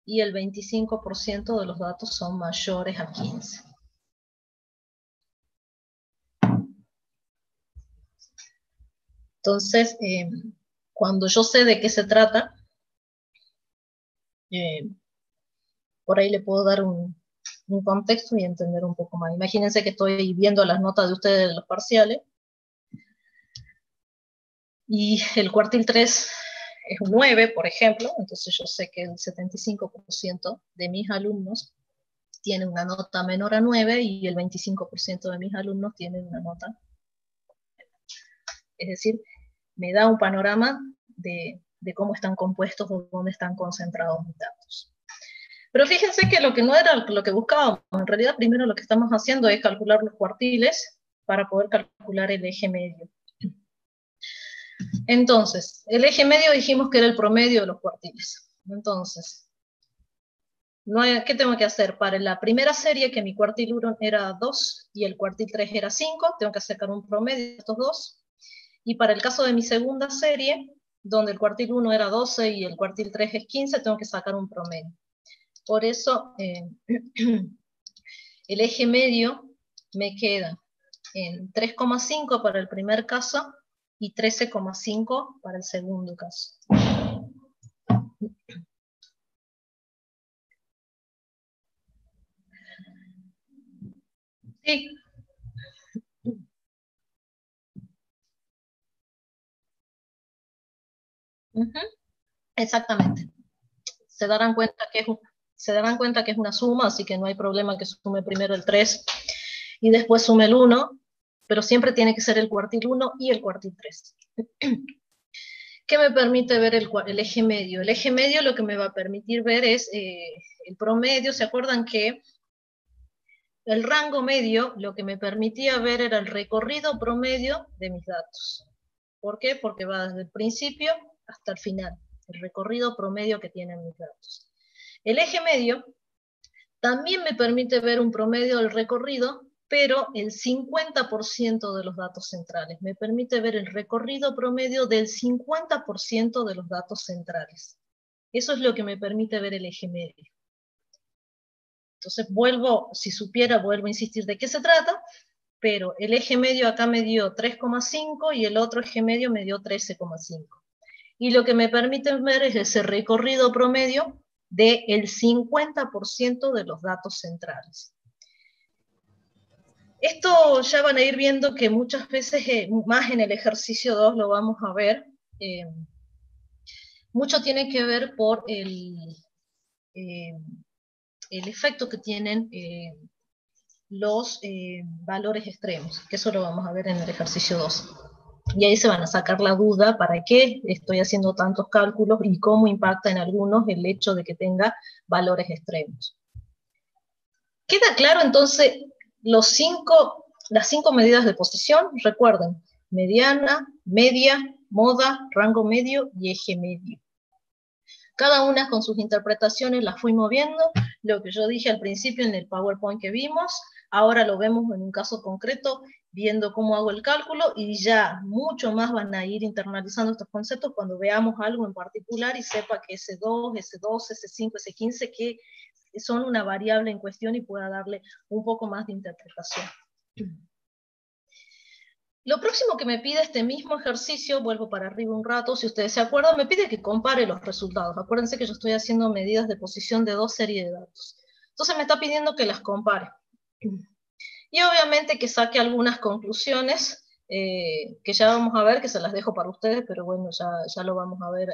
y el 25% de los datos son mayores a 15. Entonces, cuando yo sé de qué se trata, por ahí le puedo dar un contexto y entender un poco más. Imagínense que estoy viendo las notas de ustedes de los parciales, y el cuartil 3 es un 9, por ejemplo, entonces yo sé que el 75% de mis alumnos tienen una nota menor a 9 y el 25% de mis alumnos tienen una nota. Es decir, me da un panorama de cómo están compuestos o dónde están concentrados mis datos. Pero fíjense que lo que no era lo que buscábamos, en realidad primero lo que estamos haciendo es calcular los cuartiles para poder calcular el eje medio. Entonces, el eje medio dijimos que era el promedio de los cuartiles. Entonces, ¿qué tengo que hacer? Para la primera serie, que mi cuartil 1 era 2 y el cuartil 3 era 5, tengo que sacar un promedio de estos dos. Y para el caso de mi segunda serie, donde el cuartil 1 era 12 y el cuartil 3 es 15, tengo que sacar un promedio. Por eso, el eje medio me queda en 3,5 para el primer caso y 13,5 para el segundo caso. Sí. Exactamente. Se darán cuenta que es una suma, así que no hay problema que sume primero el 3 y después sume el 1, pero siempre tiene que ser el cuartil 1 y el cuartil 3. ¿Qué me permite ver el eje medio? El eje medio lo que me va a permitir ver es el promedio. ¿Se acuerdan que el rango medio lo que me permitía ver era el recorrido promedio de mis datos? ¿Por qué? Porque va desde el principio hasta el final, el recorrido promedio que tienen mis datos. El eje medio también me permite ver un promedio del recorrido, pero el 50% de los datos centrales. Me permite ver el recorrido promedio del 50% de los datos centrales. Eso es lo que me permite ver el eje medio. Entonces si supiera, vuelvo a insistir de qué se trata, pero el eje medio acá me dio 3,5 y el otro eje medio me dio 13,5. Y lo que me permite ver es ese recorrido promedio del 50% de los datos centrales. Esto ya van a ir viendo que muchas veces, más en el ejercicio 2 lo vamos a ver, mucho tiene que ver por el efecto que tienen los valores extremos, que eso lo vamos a ver en el ejercicio 2. Y ahí se van a sacar la duda para qué estoy haciendo tantos cálculos y cómo impacta en algunos el hecho de que tenga valores extremos. ¿Queda claro entonces las 5 medidas de posición? Recuerden, mediana, media, moda, rango medio y eje medio. Cada una con sus interpretaciones las fui moviendo, lo que yo dije al principio en el PowerPoint que vimos, ahora lo vemos en un caso concreto, viendo cómo hago el cálculo, y ya mucho más van a ir internalizando estos conceptos cuando veamos algo en particular y sepa que S2, S12, S5, S15, que son una variable en cuestión y pueda darle un poco más de interpretación. Lo próximo que me pide este mismo ejercicio, vuelvo para arriba un rato, si ustedes se acuerdan, me pide que compare los resultados. Acuérdense que yo estoy haciendo medidas de posición de 2 series de datos. Entonces me está pidiendo que las compare. Y obviamente que saque algunas conclusiones, que ya vamos a ver, que se las dejo para ustedes, pero bueno, ya lo vamos a ver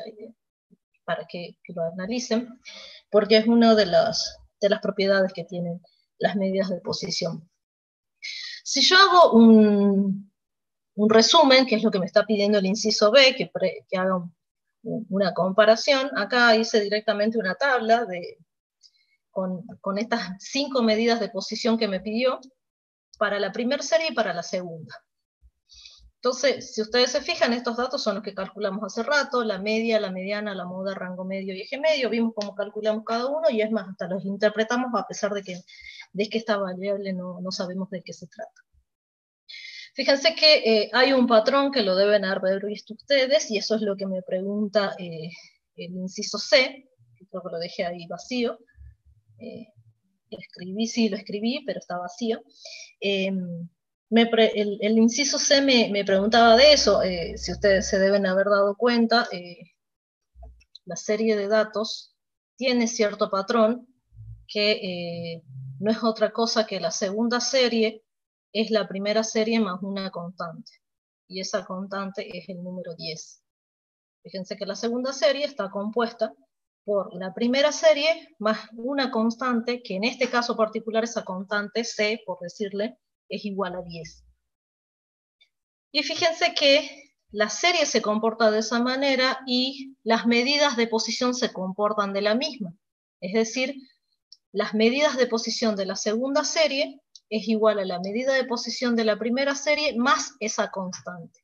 para que lo analicen, porque es una de las propiedades que tienen las medidas de posición. Si yo hago un resumen, que es lo que me está pidiendo el inciso B, que haga una comparación, acá hice directamente una tabla con estas 5 medidas de posición que me pidió, para la primera serie y para la segunda. Entonces, si ustedes se fijan, estos datos son los que calculamos hace rato, la media, la mediana, la moda, rango medio y eje medio, vimos cómo calculamos cada uno, y es más, hasta los interpretamos a pesar de que esta variable no sabemos de qué se trata. Fíjense que hay un patrón que lo deben haber visto ustedes, y eso es lo que me pregunta el inciso C, que creo que lo dejé ahí vacío. Lo escribí, pero está vacío. El inciso C me preguntaba de eso, si ustedes se deben haber dado cuenta, la serie de datos tiene cierto patrón que no es otra cosa que la segunda serie es la primera serie más una constante, y esa constante es el número 10. Fíjense que la segunda serie está compuesta por la primera serie más una constante, que en este caso particular esa constante C, por decirle, es igual a 10. Y fíjense que la serie se comporta de esa manera y las medidas de posición se comportan de la misma. Es decir, las medidas de posición de la segunda serie es igual a la medida de posición de la primera serie más esa constante.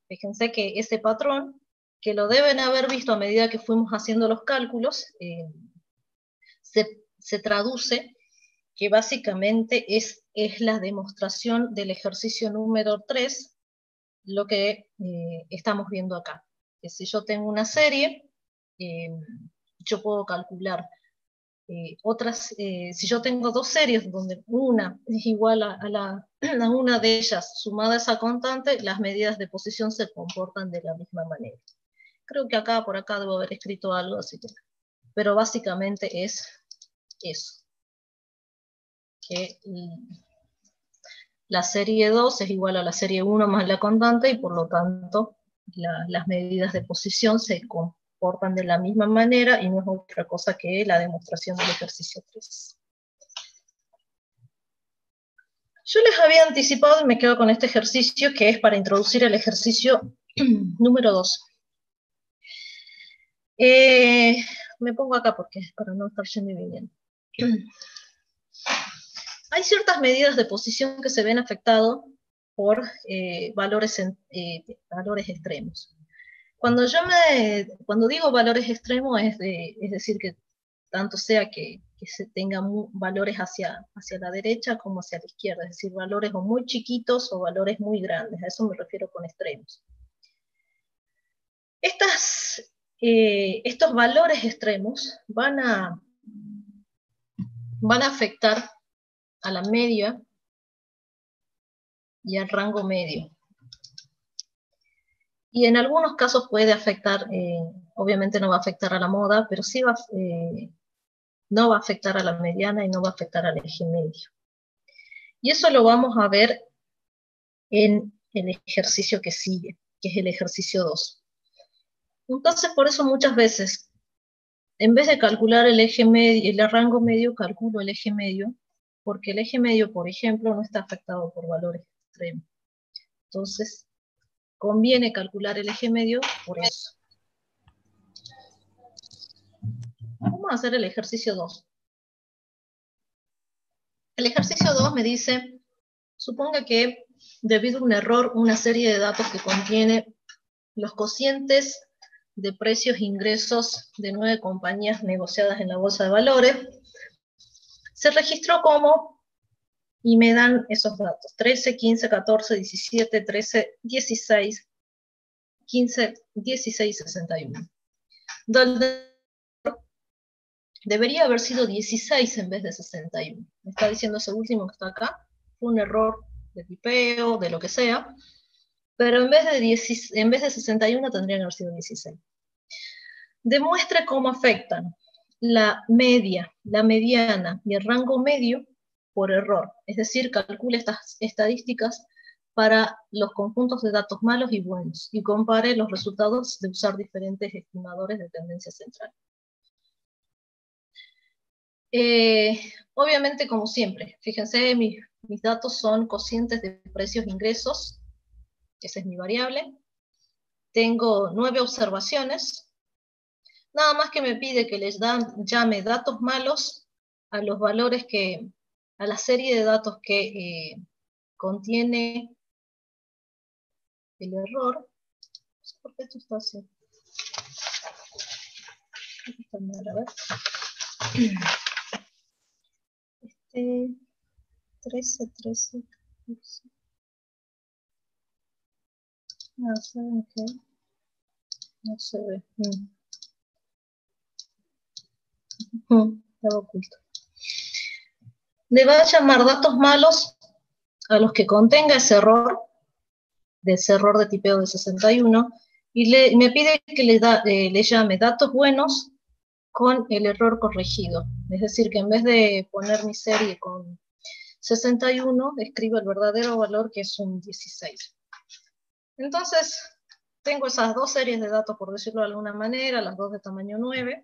Fíjense que ese patrón, que lo deben haber visto a medida que fuimos haciendo los cálculos, se traduce que básicamente es la demostración del ejercicio número 3, lo que estamos viendo acá. Que si yo tengo una serie, yo puedo calcular si yo tengo 2 series donde una es igual a una de ellas sumada a esa constante, las medidas de posición se comportan de la misma manera. Creo que por acá debo haber escrito algo, así que, pero básicamente es eso. Que la serie 2 es igual a la serie 1 más la constante, y por lo tanto las medidas de posición se comportan de la misma manera, y no es otra cosa que la demostración del ejercicio 3. Yo les había anticipado, y me quedo con este ejercicio, que es para introducir el ejercicio número 2. Me pongo acá para no estar yendo y viniendo. Hay ciertas medidas de posición que se ven afectadas por valores extremos. Cuando digo valores extremos, es decir, que tanto sea que se tengan valores hacia la derecha como hacia la izquierda, es decir, valores o muy chiquitos o valores muy grandes, a eso me refiero con extremos. Estos valores extremos van a afectar a la media y al rango medio. Y en algunos casos puede afectar, obviamente no va a afectar a la moda, pero sí no va a afectar a la mediana y no va a afectar al eje medio. Y eso lo vamos a ver en el ejercicio que sigue, que es el ejercicio 2. Entonces, por eso muchas veces, en vez de calcular el eje medio, el rango medio, calculo el eje medio, porque el eje medio, por ejemplo, no está afectado por valores extremos. Entonces, conviene calcular el eje medio por eso. Vamos a hacer el ejercicio 2. El ejercicio 2 me dice, suponga que debido a un error, una serie de datos que contiene los cocientes de precios e ingresos de 9 compañías negociadas en la bolsa de valores, se registró como, y me dan esos datos, 13, 15, 14, 17, 13, 16, 15, 16, 61. Donde debería haber sido 16 en vez de 61. Me está diciendo ese último que está acá, fue un error de tipeo, de lo que sea, pero en vez de 61 tendrían que haber sido 16. Demuestre cómo afectan la media, la mediana y el rango medio por error. Es decir, calcule estas estadísticas para los conjuntos de datos malos y buenos y compare los resultados de usar diferentes estimadores de tendencia central. Obviamente, como siempre, fíjense, mis datos son cocientes de precios e ingresos, esa es mi variable. Tengo 9 observaciones. Nada más que me pide que les llame datos malos a los valores a la serie de datos que contiene el error. No sé por qué esto está así. A ver. 13, 13, 14. No, ¿saben qué? No se ve. Estaba oculto. Le va a llamar datos malos a los que contenga ese error de tipeo de 61, y me pide que le llame datos buenos con el error corregido. Es decir, que en vez de poner mi serie con 61, escribo el verdadero valor, que es un 16. Entonces, tengo esas dos series de datos, por decirlo de alguna manera, las dos de tamaño 9.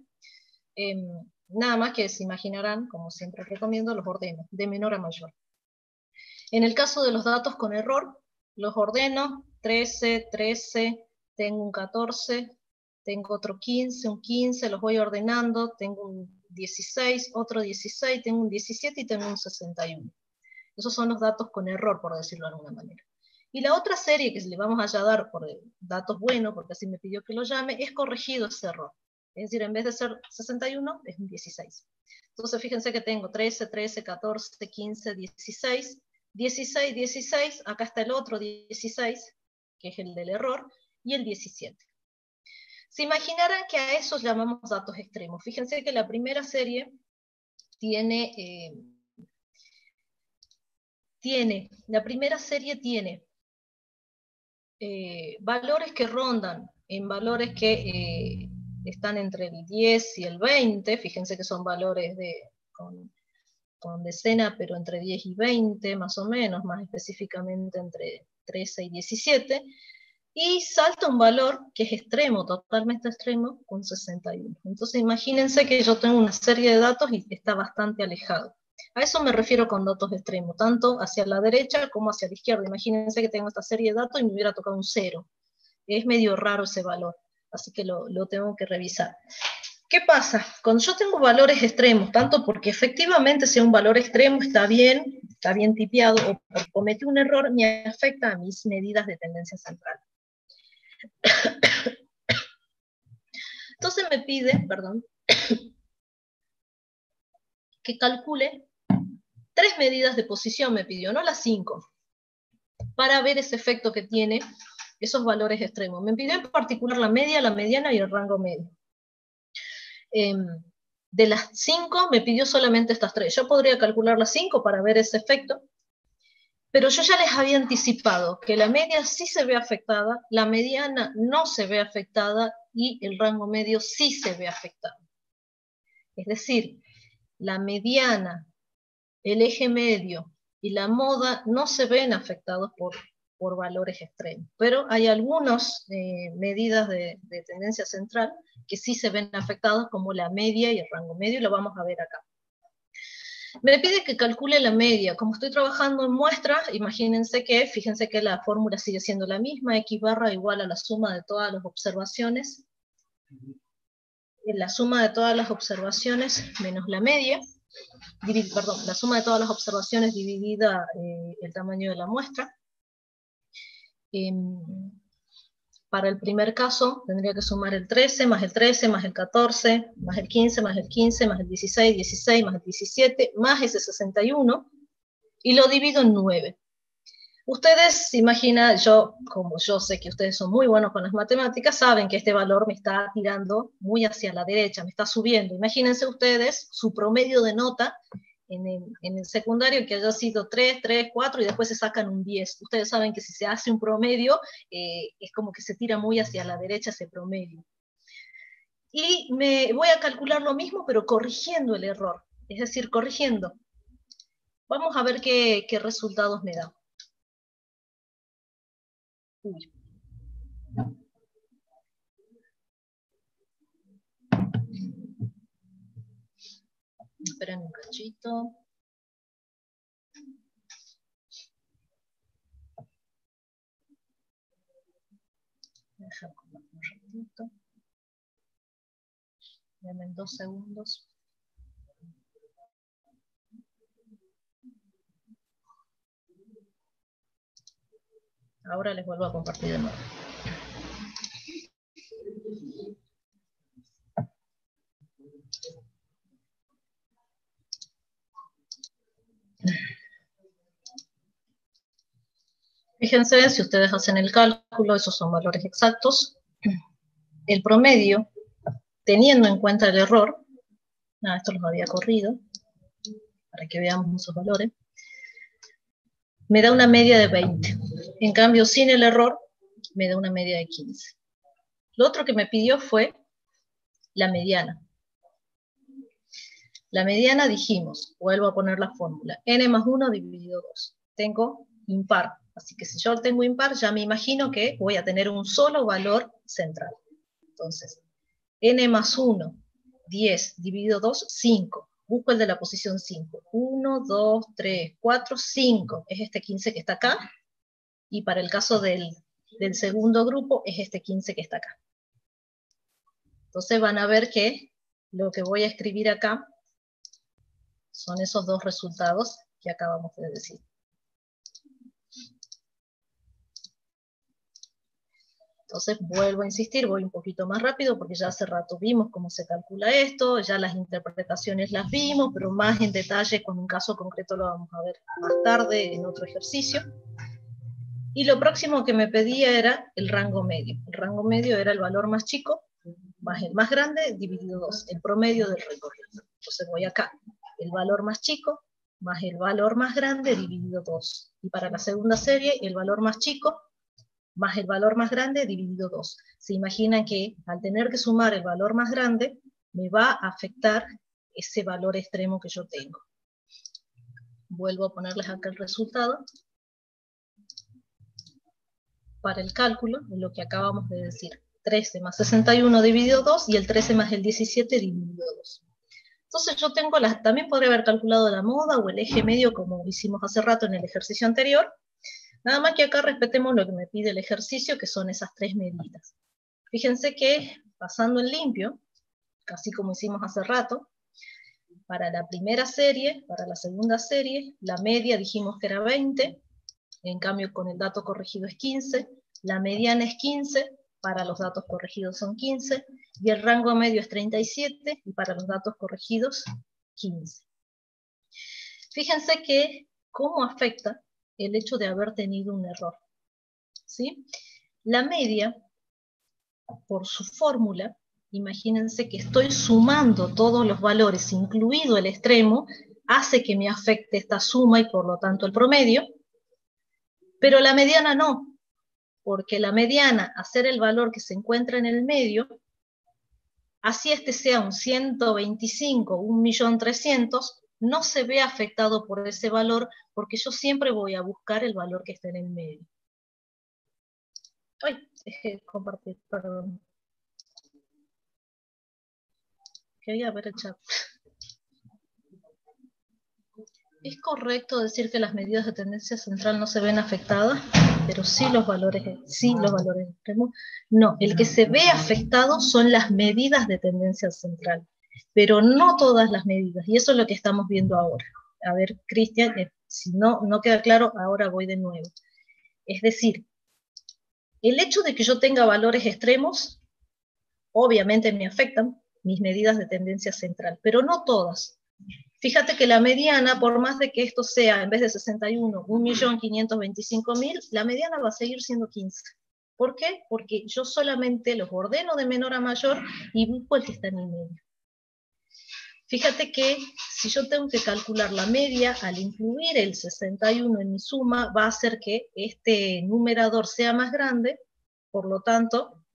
Nada más que se imaginarán, como siempre recomiendo, los ordeno, de menor a mayor. En el caso de los datos con error, los ordeno, 13, 13, tengo un 14, tengo otro 15, un 15, los voy ordenando, tengo un 16, otro 16, tengo un 17 y tengo un 61. Esos son los datos con error, por decirlo de alguna manera. Y la otra serie que le vamos a dar por datos buenos, porque así me pidió que lo llame, es corregido ese error. Es decir, en vez de ser 61, es un 16. Entonces fíjense que tengo 13, 13, 14, 15, 16, 16, 16, acá está el otro 16, que es el del error, y el 17. Se imaginarán que a esos llamamos datos extremos. Fíjense que la primera serie tiene valores que rondan en valores que están entre el 10 y el 20, fíjense que son valores con decena, pero entre 10 y 20, más o menos, más específicamente entre 13 y 17, y salta un valor que es extremo, totalmente extremo, con 61. Entonces imagínense que yo tengo una serie de datos y está bastante alejado. A eso me refiero con datos extremos, tanto hacia la derecha como hacia la izquierda. Imagínense que tengo esta serie de datos y me hubiera tocado un 0. Es medio raro ese valor, así que lo tengo que revisar. ¿Qué pasa? Cuando yo tengo valores extremos, tanto porque efectivamente sea un valor extremo, está bien tipeado, o porque cometí un error, me afecta a mis medidas de tendencia central. Entonces me pide, que calcule 3 medidas de posición, me pidió, no las 5, para ver ese efecto que tiene esos valores extremos. Me pidió en particular la media, la mediana y el rango medio. De las 5 me pidió solamente estas 3. Yo podría calcular las 5 para ver ese efecto, pero yo ya les había anticipado que la media sí se ve afectada, la mediana no se ve afectada y el rango medio sí se ve afectado. Es decir, la mediana, el eje medio y la moda no se ven afectados por valores extremos, pero hay algunas medidas de tendencia central que sí se ven afectadas, como la media y el rango medio, y lo vamos a ver acá. Me pide que calcule la media. Como estoy trabajando en muestras, fíjense que la fórmula sigue siendo la misma, x barra igual a la suma de todas las observaciones, la suma de todas las observaciones menos la media, la suma de todas las observaciones dividida el tamaño de la muestra. Para el primer caso, tendría que sumar el 13, más el 13, más el 14, más el 15, más el 15, más el 16, 16, más el 17, más ese 61, y lo divido en 9. Ustedes se imaginan, como yo sé que ustedes son muy buenos con las matemáticas, saben que este valor me está tirando muy hacia la derecha, me está subiendo. Imagínense ustedes su promedio de nota en el secundario, que haya sido 3, 3, 4, y después se sacan un 10. Ustedes saben que si se hace un promedio, es como que se tira muy hacia la derecha ese promedio. Y me voy a calcular lo mismo, pero corrigiendo el error, es decir, corrigiendo. Vamos a ver qué resultados me da. Uy. Esperen un cachito. Dejar como un ratito. Denme 2 segundos. Ahora les vuelvo a compartir de nuevo. Fíjense, si ustedes hacen el cálculo, esos son valores exactos. El promedio, teniendo en cuenta el error, esto los había corrido, para que veamos esos valores, me da una media de 20. En cambio, sin el error, me da una media de 15. Lo otro que me pidió fue la mediana. La mediana dijimos, vuelvo a poner la fórmula, n más 1 dividido 2. Tengo impar, así que si yo tengo impar, ya me imagino que voy a tener un solo valor central. Entonces, n más 1, 10 dividido 2, 5. Busco el de la posición 5. 1, 2, 3, 4, 5. Es este 15 que está acá. Y para el caso del segundo grupo, es este 15 que está acá. Entonces van a ver que lo que voy a escribir acá son esos dos resultados que acabamos de decir. Entonces vuelvo a insistir, voy un poquito más rápido porque ya hace rato vimos cómo se calcula esto, ya las interpretaciones las vimos, pero más en detalle con un caso concreto lo vamos a ver más tarde en otro ejercicio. Y lo próximo que me pedía era el rango medio. El rango medio era el valor más chico más el más grande dividido 2, el promedio del recorrido. Entonces voy acá, el valor más chico más el valor más grande dividido 2. Y para la segunda serie, el valor más chico más el valor más grande dividido 2. Se imaginan que al tener que sumar el valor más grande, me va a afectar ese valor extremo que yo tengo. Vuelvo a ponerles acá el resultado. Para el cálculo, de lo que acabamos de decir. 13 más 61 dividido 2 y el 13 más el 17 dividido 2. Entonces yo tengo también podría haber calculado la moda o el eje medio como hicimos hace rato en el ejercicio anterior. Nada más que acá respetemos lo que me pide el ejercicio, que son esas tres medidas. Fíjense que pasando en limpio, casi como hicimos hace rato, para la primera serie, para la segunda serie, la media dijimos que era 20, en cambio con el dato corregido es 15, la mediana es 15, para los datos corregidos son 15, y el rango medio es 37, y para los datos corregidos, 15. Fíjense que cómo afecta el hecho de haber tenido un error. ¿Sí? La media, por su fórmula, imagínense que estoy sumando todos los valores, incluido el extremo, hace que me afecte esta suma y por lo tanto el promedio, pero la mediana no, porque la mediana, a ser el valor que se encuentra en el medio, así este sea un 125, 1.300.000, no se ve afectado por ese valor, porque yo siempre voy a buscar el valor que está en el medio. Ay, dejé de compartir, perdón. Quería ver el chat. Es correcto decir que las medidas de tendencia central no se ven afectadas, pero sí los valores extremos. No, el que se ve afectado son las medidas de tendencia central, pero no todas las medidas, y eso es lo que estamos viendo ahora. A ver, Cristian, si no queda claro, ahora voy de nuevo. Es decir, el hecho de que yo tenga valores extremos, obviamente me afectan mis medidas de tendencia central, pero no todas. Fíjate que la mediana, por más de que esto sea, en vez de 61, 1.525.000, la mediana va a seguir siendo 15. ¿Por qué? Porque yo solamente los ordeno de menor a mayor y busco el que está en el medio. Fíjate que si yo tengo que calcular la media, al incluir el 61 en mi suma, va a hacer que este numerador sea más grande, por lo tanto,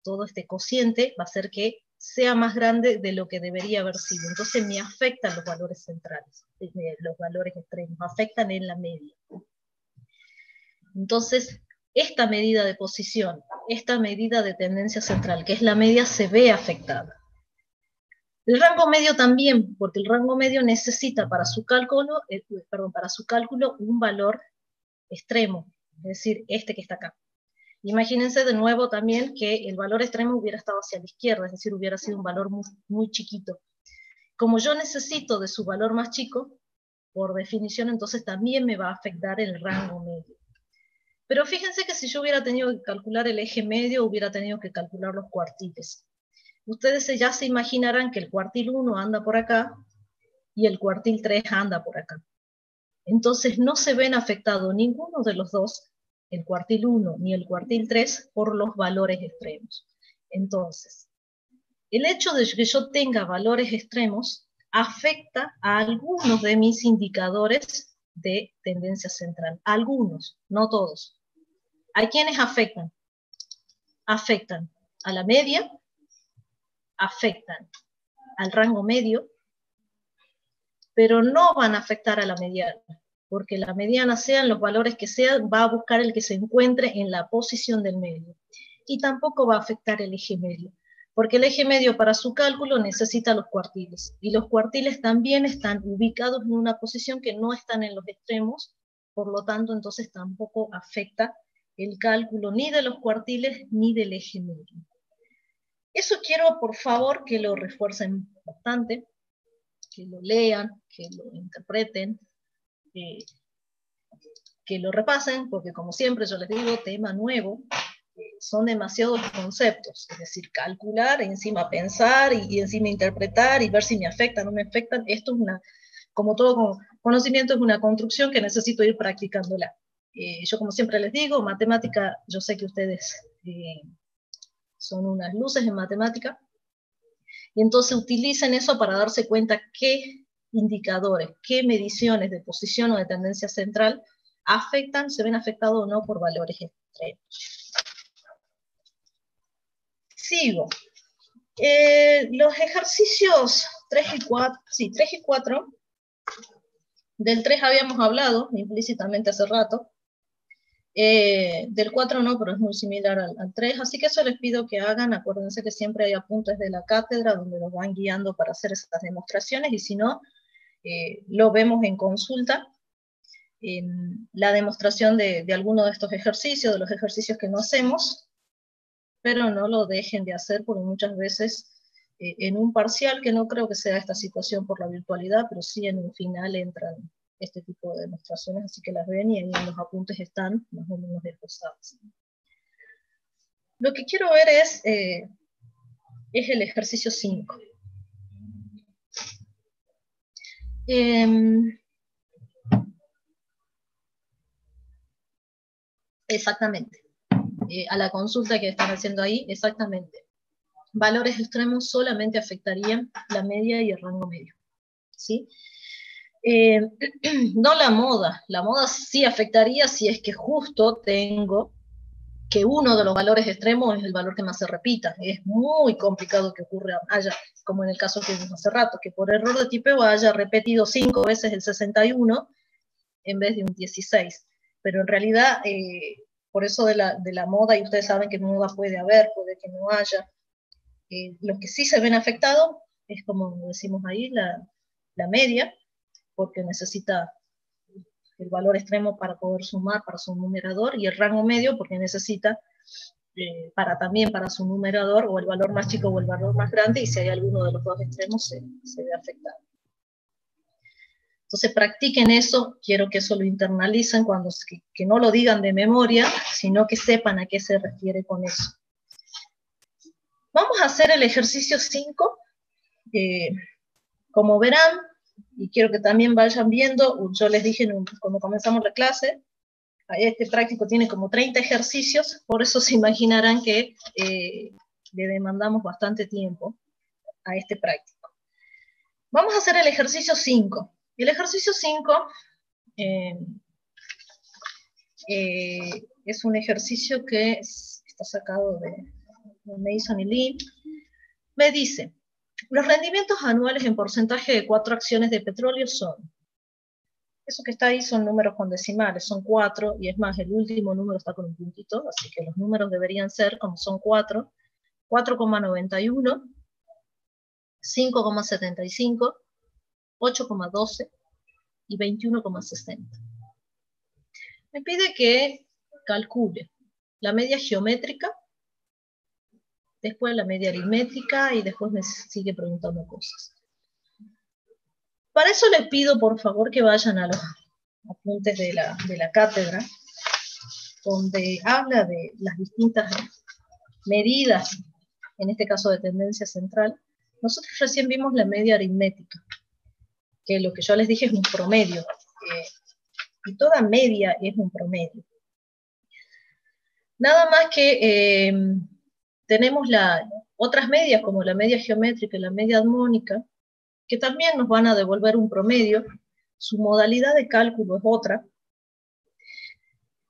todo este cociente va a hacer que sea más grande de lo que debería haber sido. Entonces me afectan los valores centrales, los valores extremos, afectan en la media. Entonces, esta medida de posición, esta medida de tendencia central, que es la media, se ve afectada. El rango medio también, porque el rango medio necesita para su cálculo un valor extremo, es decir, este que está acá. Imagínense de nuevo también que el valor extremo hubiera estado hacia la izquierda, es decir, hubiera sido un valor muy, muy chiquito. Como yo necesito de su valor más chico, por definición, entonces también me va a afectar el rango medio. Pero fíjense que si yo hubiera tenido que calcular el eje medio, hubiera tenido que calcular los cuartiles. Ustedes ya se imaginarán que el cuartil 1 anda por acá y el cuartil 3 anda por acá. Entonces no se ven afectados ninguno de los dos, el cuartil 1 ni el cuartil 3, por los valores extremos. Entonces, el hecho de que yo tenga valores extremos afecta a algunos de mis indicadores de tendencia central. Algunos, no todos. ¿A quiénes afectan? Afectan a la media, afectan al rango medio, pero no van a afectar a la mediana, porque la mediana, sean los valores que sean, va a buscar el que se encuentre en la posición del medio. Y tampoco va a afectar el eje medio, porque el eje medio para su cálculo necesita los cuartiles, y los cuartiles también están ubicados en una posición que no están en los extremos, por lo tanto, entonces tampoco afecta el cálculo ni de los cuartiles ni del eje medio. Eso quiero, por favor, que lo refuercen bastante, que lo lean, que lo interpreten, que lo repasen, porque como siempre yo les digo, tema nuevo, son demasiados conceptos, es decir, calcular, encima pensar, y encima interpretar, y ver si me afectan o no me afectan. Esto es como todo conocimiento, es una construcción que necesito ir practicándola. Yo como siempre les digo, matemática, yo sé que ustedes son unas luces en matemática, y entonces utilicen eso para darse cuenta qué indicadores, qué mediciones de posición o de tendencia central afectan, se ven afectados o no por valores extremos. Sigo. Los ejercicios 3 y 4, sí, 3 y 4, del 3 habíamos hablado implícitamente hace rato, del 4 no, pero es muy similar al 3, así que eso les pido que hagan. Acuérdense que siempre hay apuntes de la cátedra donde los van guiando para hacer estas demostraciones, y si no, lo vemos en consulta, en la demostración de alguno de estos ejercicios, de los ejercicios que no hacemos, pero no lo dejen de hacer, porque muchas veces en un parcial, que no creo que sea esta situación por la virtualidad, pero sí en un final entran este tipo de demostraciones, así que las ven y ahí en los apuntes están más o menos esbozadas. Lo que quiero ver es el ejercicio 5. Exactamente. A la consulta que están haciendo ahí, exactamente. Valores extremos solamente afectarían la media y el rango medio, ¿sí? No la moda sí afectaría si es que justo tengo que uno de los valores extremos es el valor que más se repita. Es muy complicado que haya, como en el caso que vimos hace rato, que por error de tipeo haya repetido 5 veces el 61 en vez de un 16. Pero en realidad, por eso de la moda, y ustedes saben que moda puede haber, puede que no haya, los que sí se ven afectados es, como decimos ahí, la media, porque necesita el valor extremo para poder sumar para su numerador, y el rango medio porque necesita también para su numerador o el valor más chico o el valor más grande, y si hay alguno de los dos extremos se ve afectado. Entonces practiquen eso, quiero que eso lo internalicen, que no lo digan de memoria, sino que sepan a qué se refiere con eso. Vamos a hacer el ejercicio 5. Como verán, y quiero que también vayan viendo, yo les dije cuando comenzamos la clase, este práctico tiene como 30 ejercicios, por eso se imaginarán que le demandamos bastante tiempo a este práctico. Vamos a hacer el ejercicio 5. El ejercicio 5 es un ejercicio que está sacado de Mason y Lee. Me dice, los rendimientos anuales en porcentaje de 4 acciones de petróleo son, eso que está ahí son números con decimales, son 4, y es más, el último número está con un puntito, así que los números deberían ser, como son 4, 4,91, 5,75, 8,12 y 21,60. Me pide que calcule la media geométrica, después la media aritmética, y después me sigue preguntando cosas. Para eso les pido, por favor, que vayan a los apuntes de la cátedra, donde habla de las distintas medidas, en este caso de tendencia central. Nosotros recién vimos la media aritmética, que lo que yo les dije es un promedio, y toda media es un promedio. Nada más que tenemos otras medias, como la media geométrica y la media armónica, que también nos van a devolver un promedio. Su modalidad de cálculo es otra,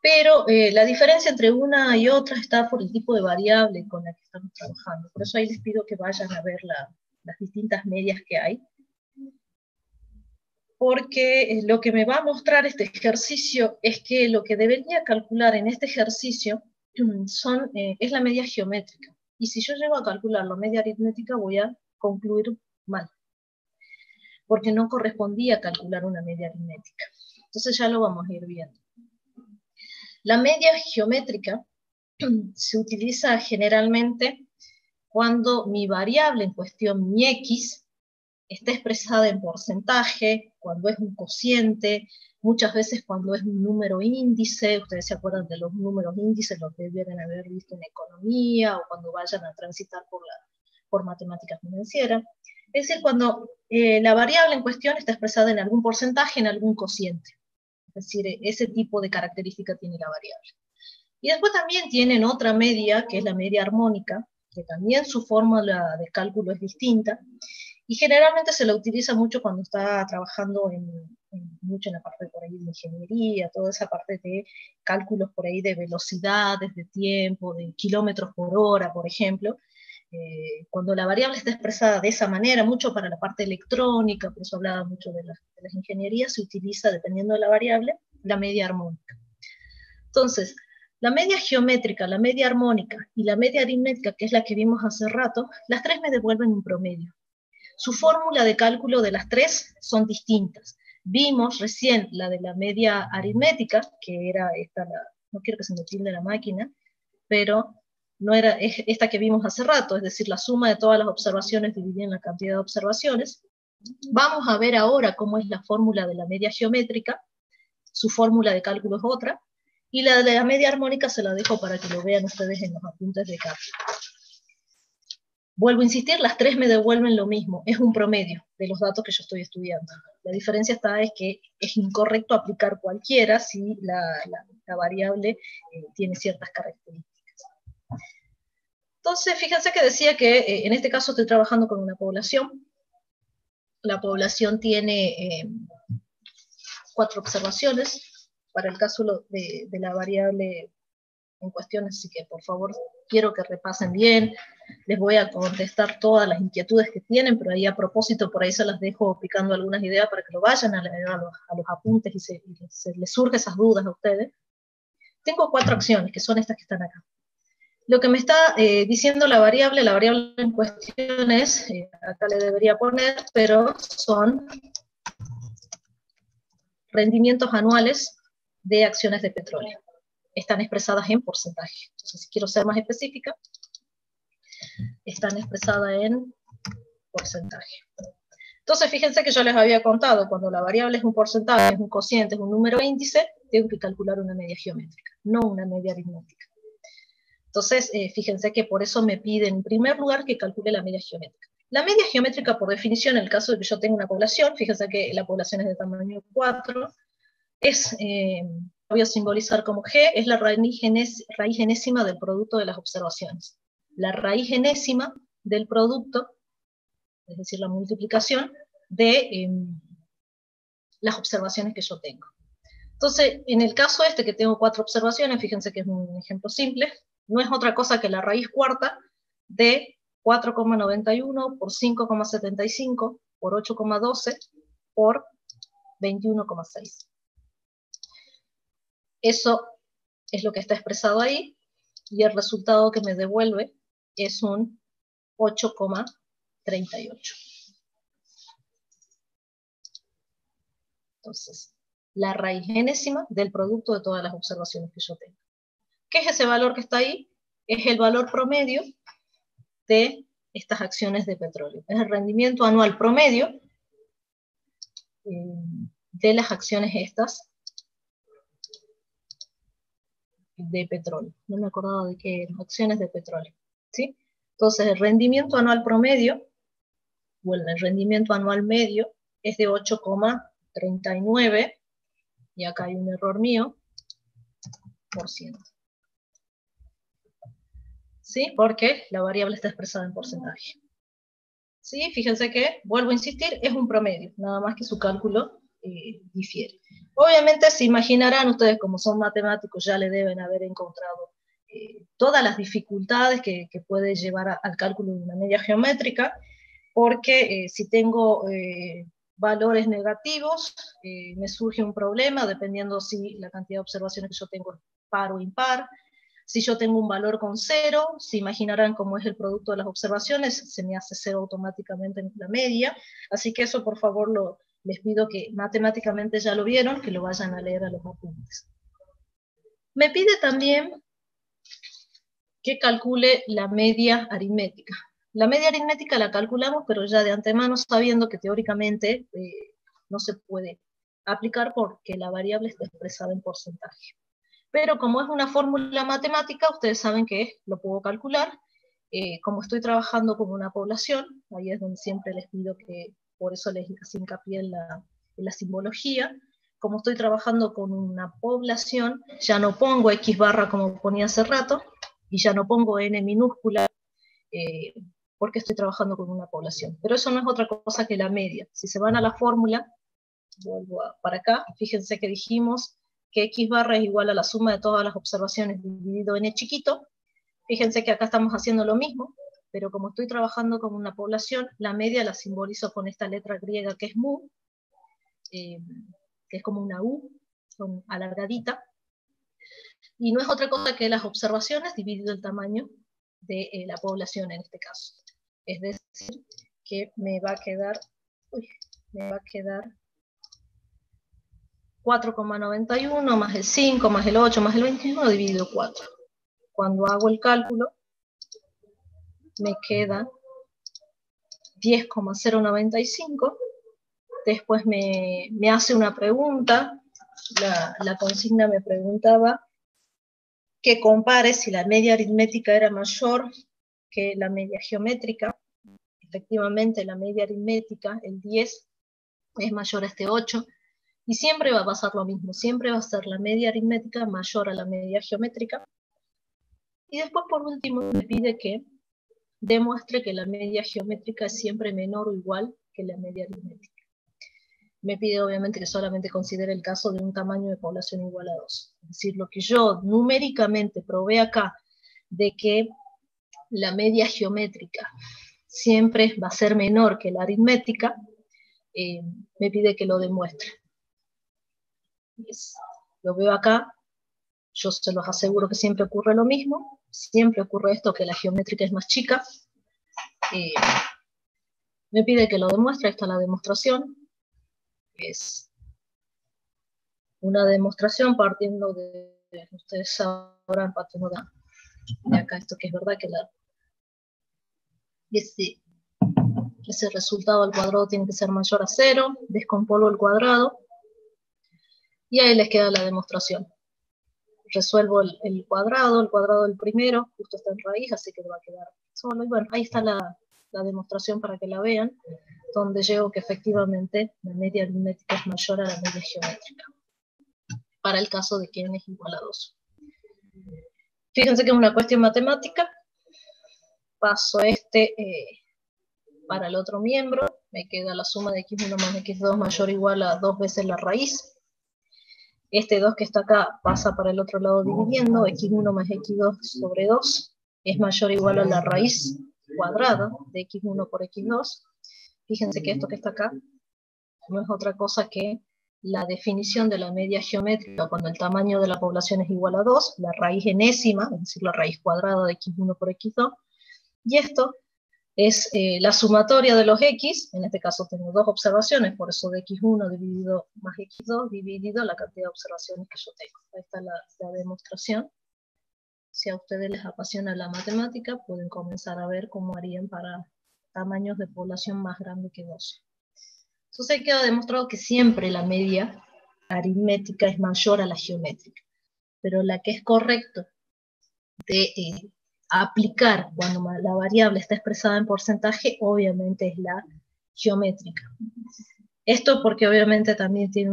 pero la diferencia entre una y otra está por el tipo de variable con la que estamos trabajando. Por eso ahí les pido que vayan a ver las distintas medias que hay, porque lo que me va a mostrar este ejercicio es que lo que debería calcular en este ejercicio es la media geométrica, y si yo llego a calcular la media aritmética voy a concluir mal, porque no correspondía calcular una media aritmética. Entonces ya lo vamos a ir viendo. La media geométrica se utiliza generalmente cuando mi variable en cuestión, mi x, está expresada en porcentaje, cuando es un cociente, muchas veces cuando es un número índice. Ustedes se acuerdan de los números índices, los deben haber visto en economía, o cuando vayan a transitar por matemática financiera. Es decir, cuando la variable en cuestión está expresada en algún porcentaje, en algún cociente. Es decir, ese tipo de característica tiene la variable. Y después también tienen otra media, que es la media armónica, que también su fórmula de cálculo es distinta, y generalmente se la utiliza mucho cuando está trabajando mucho en la parte por ahí de ingeniería, toda esa parte de cálculos por ahí de velocidades, de tiempo, de kilómetros por hora, por ejemplo. Cuando la variable está expresada de esa manera, mucho para la parte electrónica, por eso hablaba mucho de las ingenierías, se utiliza, dependiendo de la variable, la media armónica. Entonces, la media geométrica, la media armónica y la media aritmética, que es la que vimos hace rato, las tres me devuelven un promedio. Su fórmula de cálculo de las tres son distintas. Vimos recién la de la media aritmética, que era esta, no quiero que se me tilde la máquina, pero no era esta que vimos hace rato, es decir, la suma de todas las observaciones dividida en la cantidad de observaciones. Vamos a ver ahora cómo es la fórmula de la media geométrica, su fórmula de cálculo es otra, y la de la media armónica se la dejo para que lo vean ustedes en los apuntes de cálculo. Vuelvo a insistir, las tres me devuelven lo mismo, es un promedio de los datos que yo estoy estudiando. La diferencia está es que es incorrecto aplicar cualquiera si la variable tiene ciertas características. Entonces, fíjense que decía que en este caso estoy trabajando con una población. La población tiene 4 observaciones para el caso de la variable en cuestión, así que por favor quiero que repasen bien. Les voy a contestar todas las inquietudes que tienen, pero ahí a propósito por ahí se las dejo picando algunas ideas para que lo vayan a leer a los apuntes y se les surgen esas dudas a ustedes. Tengo 4 acciones, que son estas que están acá. Lo que me está diciendo la variable en cuestión es, acá le debería poner, pero son rendimientos anuales de acciones de petróleo. Están expresadas en porcentaje. Entonces, si quiero ser más específica, están expresadas en porcentaje. Entonces, fíjense que yo les había contado, cuando la variable es un porcentaje, es un cociente, es un número índice, tengo que calcular una media geométrica, no una media aritmética. Entonces, fíjense que por eso me pide en primer lugar que calcule la media geométrica. La media geométrica, por definición, en el caso de que yo tenga una población, fíjense que la población es de tamaño 4, voy a simbolizar como G, es la raíz enésima del producto de las observaciones. La raíz enésima del producto, es decir, la multiplicación de las observaciones que yo tengo. Entonces, en el caso este que tengo 4 observaciones, fíjense que es un ejemplo simple, no es otra cosa que la raíz cuarta de 4,91 por 5,75 por 8,12 por 21,6. Eso es lo que está expresado ahí, y el resultado que me devuelve es un 8,38. Entonces, la raíz enésima del producto de todas las observaciones que yo tengo. ¿Qué es ese valor que está ahí? Es el valor promedio de estas acciones de petróleo. Es el rendimiento anual promedio de las acciones estas de petróleo. No me acordaba de qué eran, acciones de petróleo. ¿Sí? Entonces, el rendimiento anual promedio, bueno, el rendimiento anual medio es de 8,39, y acá hay un error mío, por ciento. ¿Sí? Porque la variable está expresada en porcentaje. ¿Sí? Fíjense que, vuelvo a insistir, es un promedio, nada más que su cálculo difiere. Obviamente se imaginarán ustedes, como son matemáticos, ya le deben haber encontrado todas las dificultades que puede llevar al cálculo de una media geométrica, porque si tengo valores negativos, me surge un problema, dependiendo si la cantidad de observaciones que yo tengo es par o impar. Si yo tengo un valor con 0, se imaginarán cómo es el producto de las observaciones, se me hace 0 automáticamente en la media, así que eso por favor les pido que matemáticamente ya lo vieron, que lo vayan a leer a los apuntes. Me pide también que calcule la media aritmética. La media aritmética la calculamos, pero ya de antemano sabiendo que teóricamente no se puede aplicar porque la variable está expresada en porcentaje. Pero como es una fórmula matemática, ustedes saben que lo puedo calcular. Como estoy trabajando con una población, ahí es donde siempre les pido que, por eso les hago hincapié en la simbología. Como estoy trabajando con una población, ya no pongo X barra como ponía hace rato, y ya no pongo N minúscula, porque estoy trabajando con una población. Pero eso no es otra cosa que la media. Si se van a la fórmula, vuelvo para acá, fíjense que dijimos que X barra es igual a la suma de todas las observaciones dividido en N chiquito. Fíjense que acá estamos haciendo lo mismo, pero como estoy trabajando con una población, la media la simbolizo con esta letra griega que es mu, que es como una U, alargadita, y no es otra cosa que las observaciones dividido el tamaño de la población en este caso. Es decir, que me va a quedar 4,91 más el 5 más el 8 más el 21 dividido 4. Cuando hago el cálculo, me queda 10,095. Después me hace una pregunta, la consigna me preguntaba que compare si la media aritmética era mayor que la media geométrica. Efectivamente, la media aritmética, el 10, es mayor a este 8, y siempre va a pasar lo mismo, siempre va a ser la media aritmética mayor a la media geométrica. Y después, por último, me pide que demuestre que la media geométrica es siempre menor o igual que la media aritmética. Me pide obviamente que solamente considere el caso de un tamaño de población igual a 2. Es decir, lo que yo numéricamente probé acá, de que la media geométrica siempre va a ser menor que la aritmética, me pide que lo demuestre. Lo veo acá, yo se los aseguro que siempre ocurre lo mismo, siempre ocurre esto, que la geométrica es más chica. Me pide que lo demuestre, esta es la demostración. una demostración partiendo ustedes sabrán, partiendo de acá, esto que es verdad que ese resultado al cuadrado tiene que ser mayor a 0, descompolo el cuadrado, y ahí les queda la demostración. Resuelvo el cuadrado del primero, justo está en raíz, así que va a quedar solo, y bueno, ahí está la demostración para que la vean, donde llego que efectivamente la media aritmética es mayor a la media geométrica, para el caso de que n es igual a 2. Fíjense que es una cuestión matemática, paso para el otro miembro, me queda la suma de x1 más x2 mayor o igual a 2 veces la raíz. Este 2 que está acá pasa para el otro lado dividiendo, x1 más x2 sobre 2 es mayor o igual a la raíz cuadrada de x1 por x2. Fíjense que esto que está acá no es otra cosa que la definición de la media geométrica cuando el tamaño de la población es igual a 2, la raíz enésima, es decir, la raíz cuadrada de x1 por x2, y esto es la sumatoria de los x, en este caso tengo dos observaciones, por eso de x1 dividido más x2 dividido la cantidad de observaciones que yo tengo. Ahí está la demostración. Si a ustedes les apasiona la matemática, pueden comenzar a ver cómo harían para tamaños de población más grandes que 2. Entonces queda demostrado que siempre la media aritmética es mayor a la geométrica, pero la que es correcto de aplicar cuando la variable está expresada en porcentaje, obviamente es la geométrica. Esto porque obviamente también tiene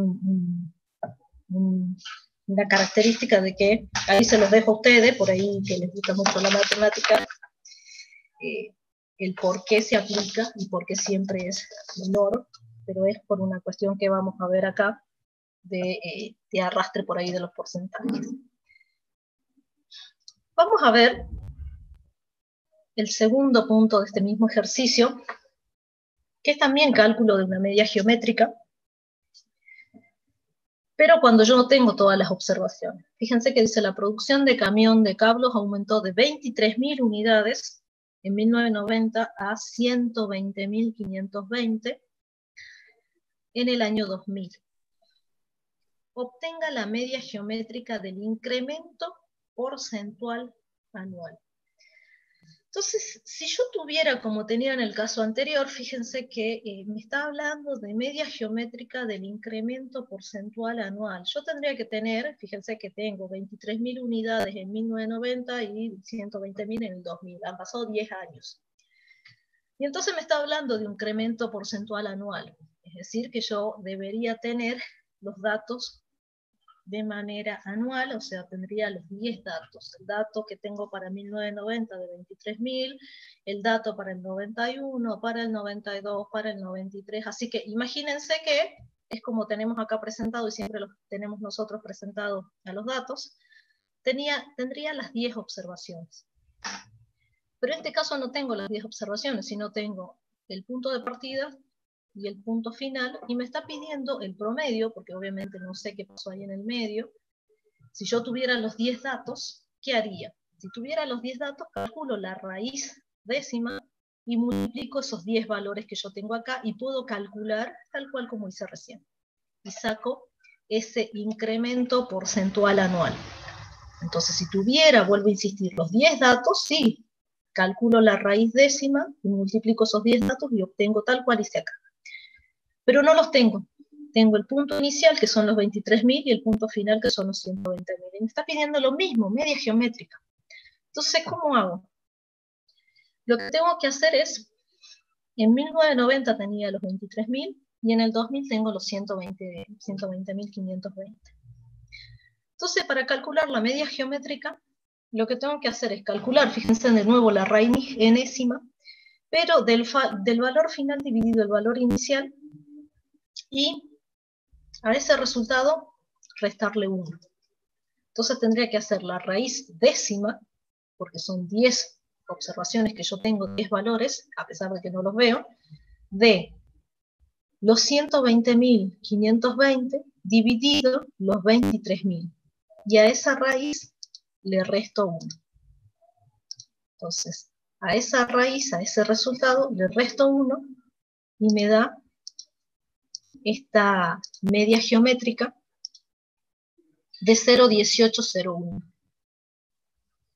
una característica de que, ahí se los dejo a ustedes, por ahí que les gusta mucho la matemática, el por qué se aplica y por qué siempre es menor, pero es por una cuestión que vamos a ver acá, de arrastre por ahí de los porcentajes. Vamos a ver el segundo punto de este mismo ejercicio, que es también cálculo de una media geométrica, pero cuando yo no tengo todas las observaciones. Fíjense que dice la producción de camión de cablos aumentó de 23.000 unidades en 1990 a 120.520 en el año 2000. Obtenga la media geométrica del incremento porcentual anual. Entonces, si yo tuviera, como tenía en el caso anterior, fíjense que me está hablando de media geométrica del incremento porcentual anual. Yo tendría que tener, fíjense que tengo 23.000 unidades en 1990 y 120.000 en el 2000. Han pasado 10 años. Y entonces me está hablando de un incremento porcentual anual. Es decir, que yo debería tener los datos de manera anual, o sea, tendría los 10 datos. El dato que tengo para 1990 de 23.000, el dato para el 91, para el 92, para el 93. Así que imagínense que es como tenemos acá presentado, y siempre los tenemos nosotros presentados a los datos, tendría las 10 observaciones. Pero en este caso no tengo las 10 observaciones, sino tengo el punto de partida y el punto final, y me está pidiendo el promedio, porque obviamente no sé qué pasó ahí en el medio. Si yo tuviera los 10 datos, ¿qué haría? Si tuviera los 10 datos, calculo la raíz décima y multiplico esos 10 valores que yo tengo acá, y puedo calcular tal cual como hice recién. Y saco ese incremento porcentual anual. Entonces, si tuviera, vuelvo a insistir, los 10 datos, sí, calculo la raíz décima y multiplico esos 10 datos y obtengo tal cual hice acá. Pero no los tengo. Tengo el punto inicial, que son los 23.000, y el punto final, que son los 120.000. Y me está pidiendo lo mismo, media geométrica. Entonces, ¿cómo hago? Lo que tengo que hacer es, en 1990 tenía los 23.000, y en el 2000 tengo los 120.520. Entonces, para calcular la media geométrica, lo que tengo que hacer es calcular, fíjense de nuevo, la raíz enésima, pero del valor final dividido el valor inicial, y a ese resultado restarle 1. Entonces tendría que hacer la raíz décima, porque son 10 observaciones que yo tengo, 10 valores, a pesar de que no los veo, de los 120.520 dividido los 23.000. Y a esa raíz le resto 1. Entonces, a esa raíz, a ese resultado, le resto 1 y me da esta media geométrica de 0,1801.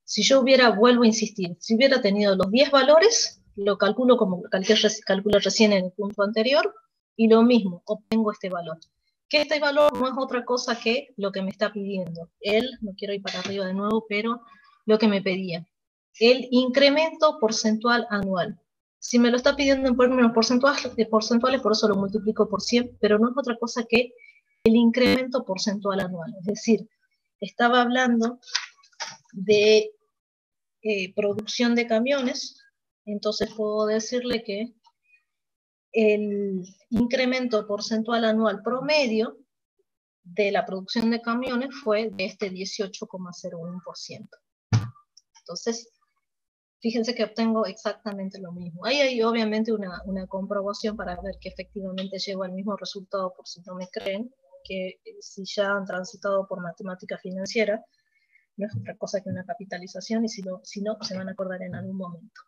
Si yo vuelvo a insistir, si hubiera tenido los 10 valores, lo calculo como calculé recién en el punto anterior, y lo mismo, obtengo este valor. Que este valor no es otra cosa que lo que me está pidiendo. No quiero ir para arriba de nuevo, pero lo que me pedía. El incremento porcentual anual. Si me lo está pidiendo en términos porcentuales, por eso lo multiplico por 100, pero no es otra cosa que el incremento porcentual anual. Es decir, estaba hablando de producción de camiones, entonces puedo decirle que el incremento porcentual anual promedio de la producción de camiones fue de este 18,01%. Entonces, fíjense que obtengo exactamente lo mismo. Ahí hay obviamente una comprobación para ver que efectivamente llego al mismo resultado, por si no me creen, que si ya han transitado por matemática financiera, no es otra cosa que una capitalización, y si no, se van a acordar en algún momento.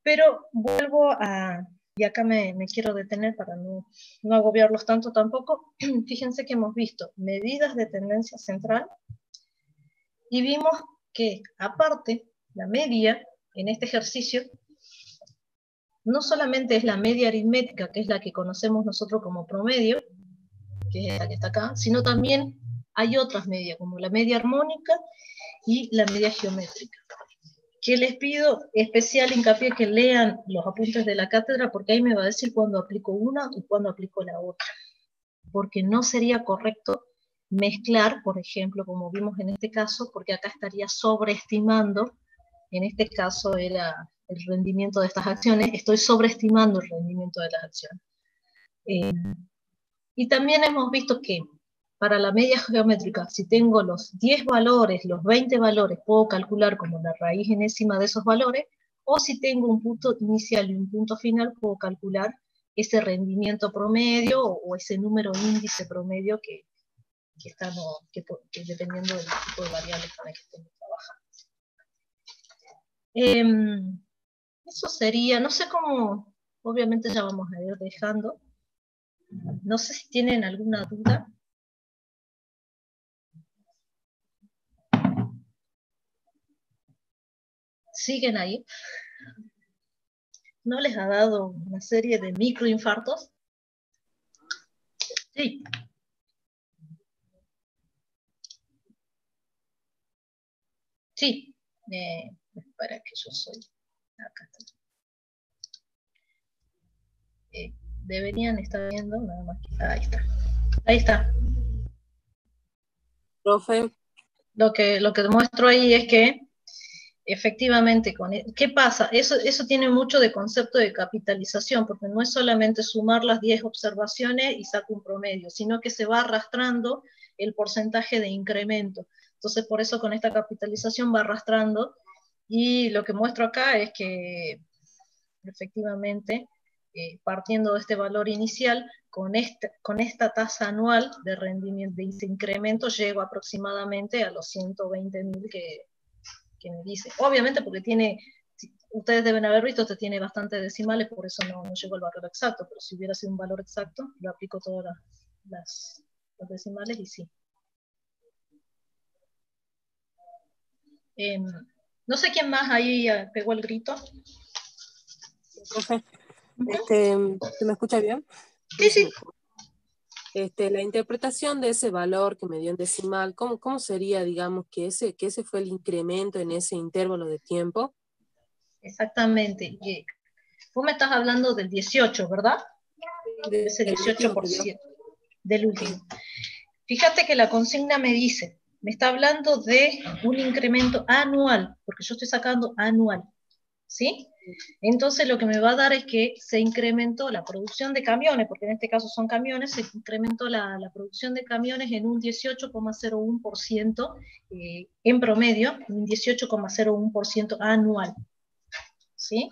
Pero vuelvo y acá me quiero detener para no agobiarlos tanto tampoco. Fíjense que hemos visto medidas de tendencia central, y vimos que aparte, la media en este ejercicio, no solamente es la media aritmética, que es la que conocemos nosotros como promedio, que es la que está acá, sino también hay otras medias, como la media armónica y la media geométrica, que les pido especial hincapié que lean los apuntes de la cátedra, porque ahí me va a decir cuándo aplico una y cuándo aplico la otra, porque no sería correcto mezclar, por ejemplo, como vimos en este caso, porque acá estaría sobreestimando, en este caso era el rendimiento de estas acciones, estoy sobreestimando el rendimiento de las acciones. Y también hemos visto que para la media geométrica, si tengo los 10 valores, los 20 valores, puedo calcular como la raíz enésima de esos valores, o si tengo un punto inicial y un punto final, puedo calcular ese rendimiento promedio o ese número índice promedio que dependiendo del tipo de variables con las que estemos trabajando. Eso sería, no sé cómo, obviamente ya vamos a ir dejando. No sé si tienen alguna duda. ¿Siguen ahí? ¿No les ha dado una serie de microinfartos? Sí. Sí. Para que yo soy. Acá está. Deberían estar viendo, nada más que. Ahí está. Ahí está. Profe. Lo que demuestro ahí es que efectivamente, ¿qué pasa? Eso tiene mucho de concepto de capitalización, porque no es solamente sumar las 10 observaciones y saco un promedio, sino que se va arrastrando el porcentaje de incremento. Entonces, por eso con esta capitalización va arrastrando, y lo que muestro acá es que efectivamente, partiendo de este valor inicial, con esta tasa anual de rendimiento, de incremento, llego aproximadamente a los 120.000 que me dice. Obviamente porque ustedes deben haber visto, tiene bastantes decimales, por eso no llegó al valor exacto, pero si hubiera sido un valor exacto, lo aplico todas los decimales y sí. No sé quién más ahí pegó el grito. Profe, ¿se me escucha bien? Sí, sí. La interpretación de ese valor que me dio en decimal, ¿cómo sería, digamos, que ese fue el incremento en ese intervalo de tiempo? Exactamente. Vos me estás hablando del 18, ¿verdad? De ese 18%, del último. Fíjate que la consigna me está hablando de un incremento anual, porque yo estoy sacando anual, ¿sí? Entonces lo que me va a dar es que se incrementó la producción de camiones, porque en este caso son camiones, se incrementó la producción de camiones en un 18,01% en promedio, un 18,01% anual, ¿sí?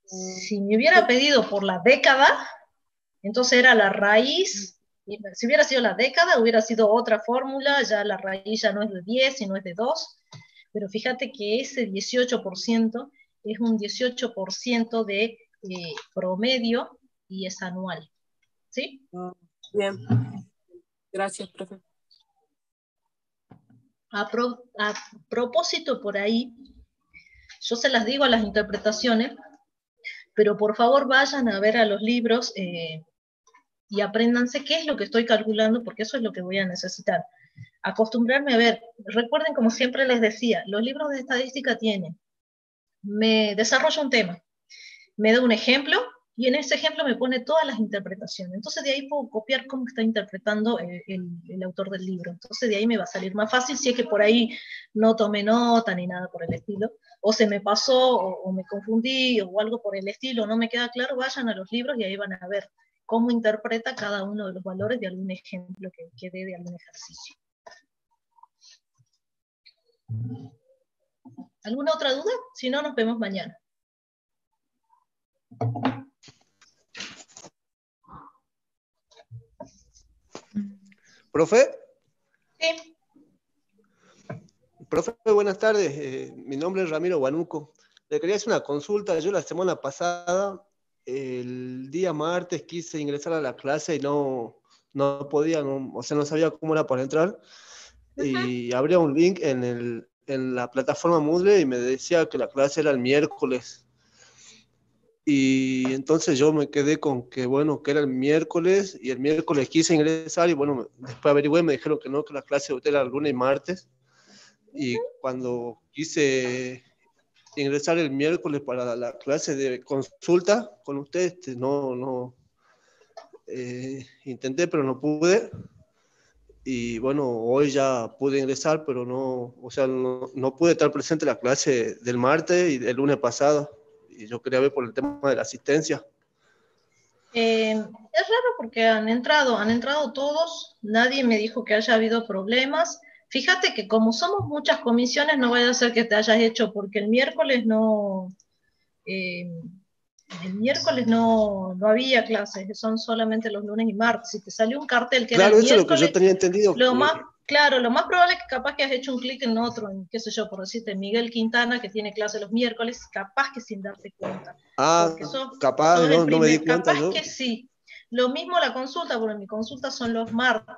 Si me hubiera pedido por la década, entonces era la raíz. Si hubiera sido la década, hubiera sido otra fórmula, ya la raíz ya no es de 10, sino es de 2, pero fíjate que ese 18% es un 18% de promedio y es anual, ¿sí? Bien, gracias, profe. A propósito, por ahí, yo se las digo a las interpretaciones, pero por favor vayan a ver a los libros y apréndanse qué es lo que estoy calculando, porque eso es lo que voy a necesitar. Acostumbrarme a ver, recuerden como siempre les decía, los libros de estadística tienen, me desarrolla un tema, me da un ejemplo, y en ese ejemplo me pone todas las interpretaciones. Entonces de ahí puedo copiar cómo está interpretando el autor del libro. Entonces de ahí me va a salir más fácil si es que por ahí no tomé nota ni nada por el estilo, o se me pasó, o me confundí, o algo por el estilo, no me queda claro, vayan a los libros y ahí van a ver cómo interpreta cada uno de los valores de algún ejemplo que dé de algún ejercicio. ¿Alguna otra duda? Si no, nos vemos mañana. ¿Profe? Sí. Profe, buenas tardes. Mi nombre es Ramiro Guanuco. Le quería hacer una consulta. Yo la semana pasada, el día martes, quise ingresar a la clase y no podía, o sea, no sabía cómo era para entrar. Y abría un link en la plataforma Moodle y me decía que la clase era el miércoles. Y entonces yo me quedé con que, bueno, que era el miércoles, y el miércoles quise ingresar y bueno, después averigüé, me dijeron que no, que la clase de usted era el lunes y martes. Y cuando quise ingresar el miércoles para la clase de consulta con usted, intenté, pero no pude. Y bueno, hoy ya pude ingresar, pero no pude estar presente en la clase del martes y del lunes pasado. Y yo quería ver por el tema de la asistencia. Es raro porque han entrado todos, nadie me dijo que haya habido problemas. Fíjate que como somos muchas comisiones, no vaya a ser que te hayas hecho, porque el miércoles no había clases, son solamente los lunes y martes. Si te salió un cartel que era el Claro, eso es lo que yo miércoles, tenía entendido. lo más probable es que capaz que has hecho un clic en otro, en qué sé yo, por decirte, Miguel Quintana, que tiene clase los miércoles, capaz que sin darte cuenta. Capaz, no me di cuenta capaz yo. que sí. Lo mismo la consulta, porque mi consulta son los martes.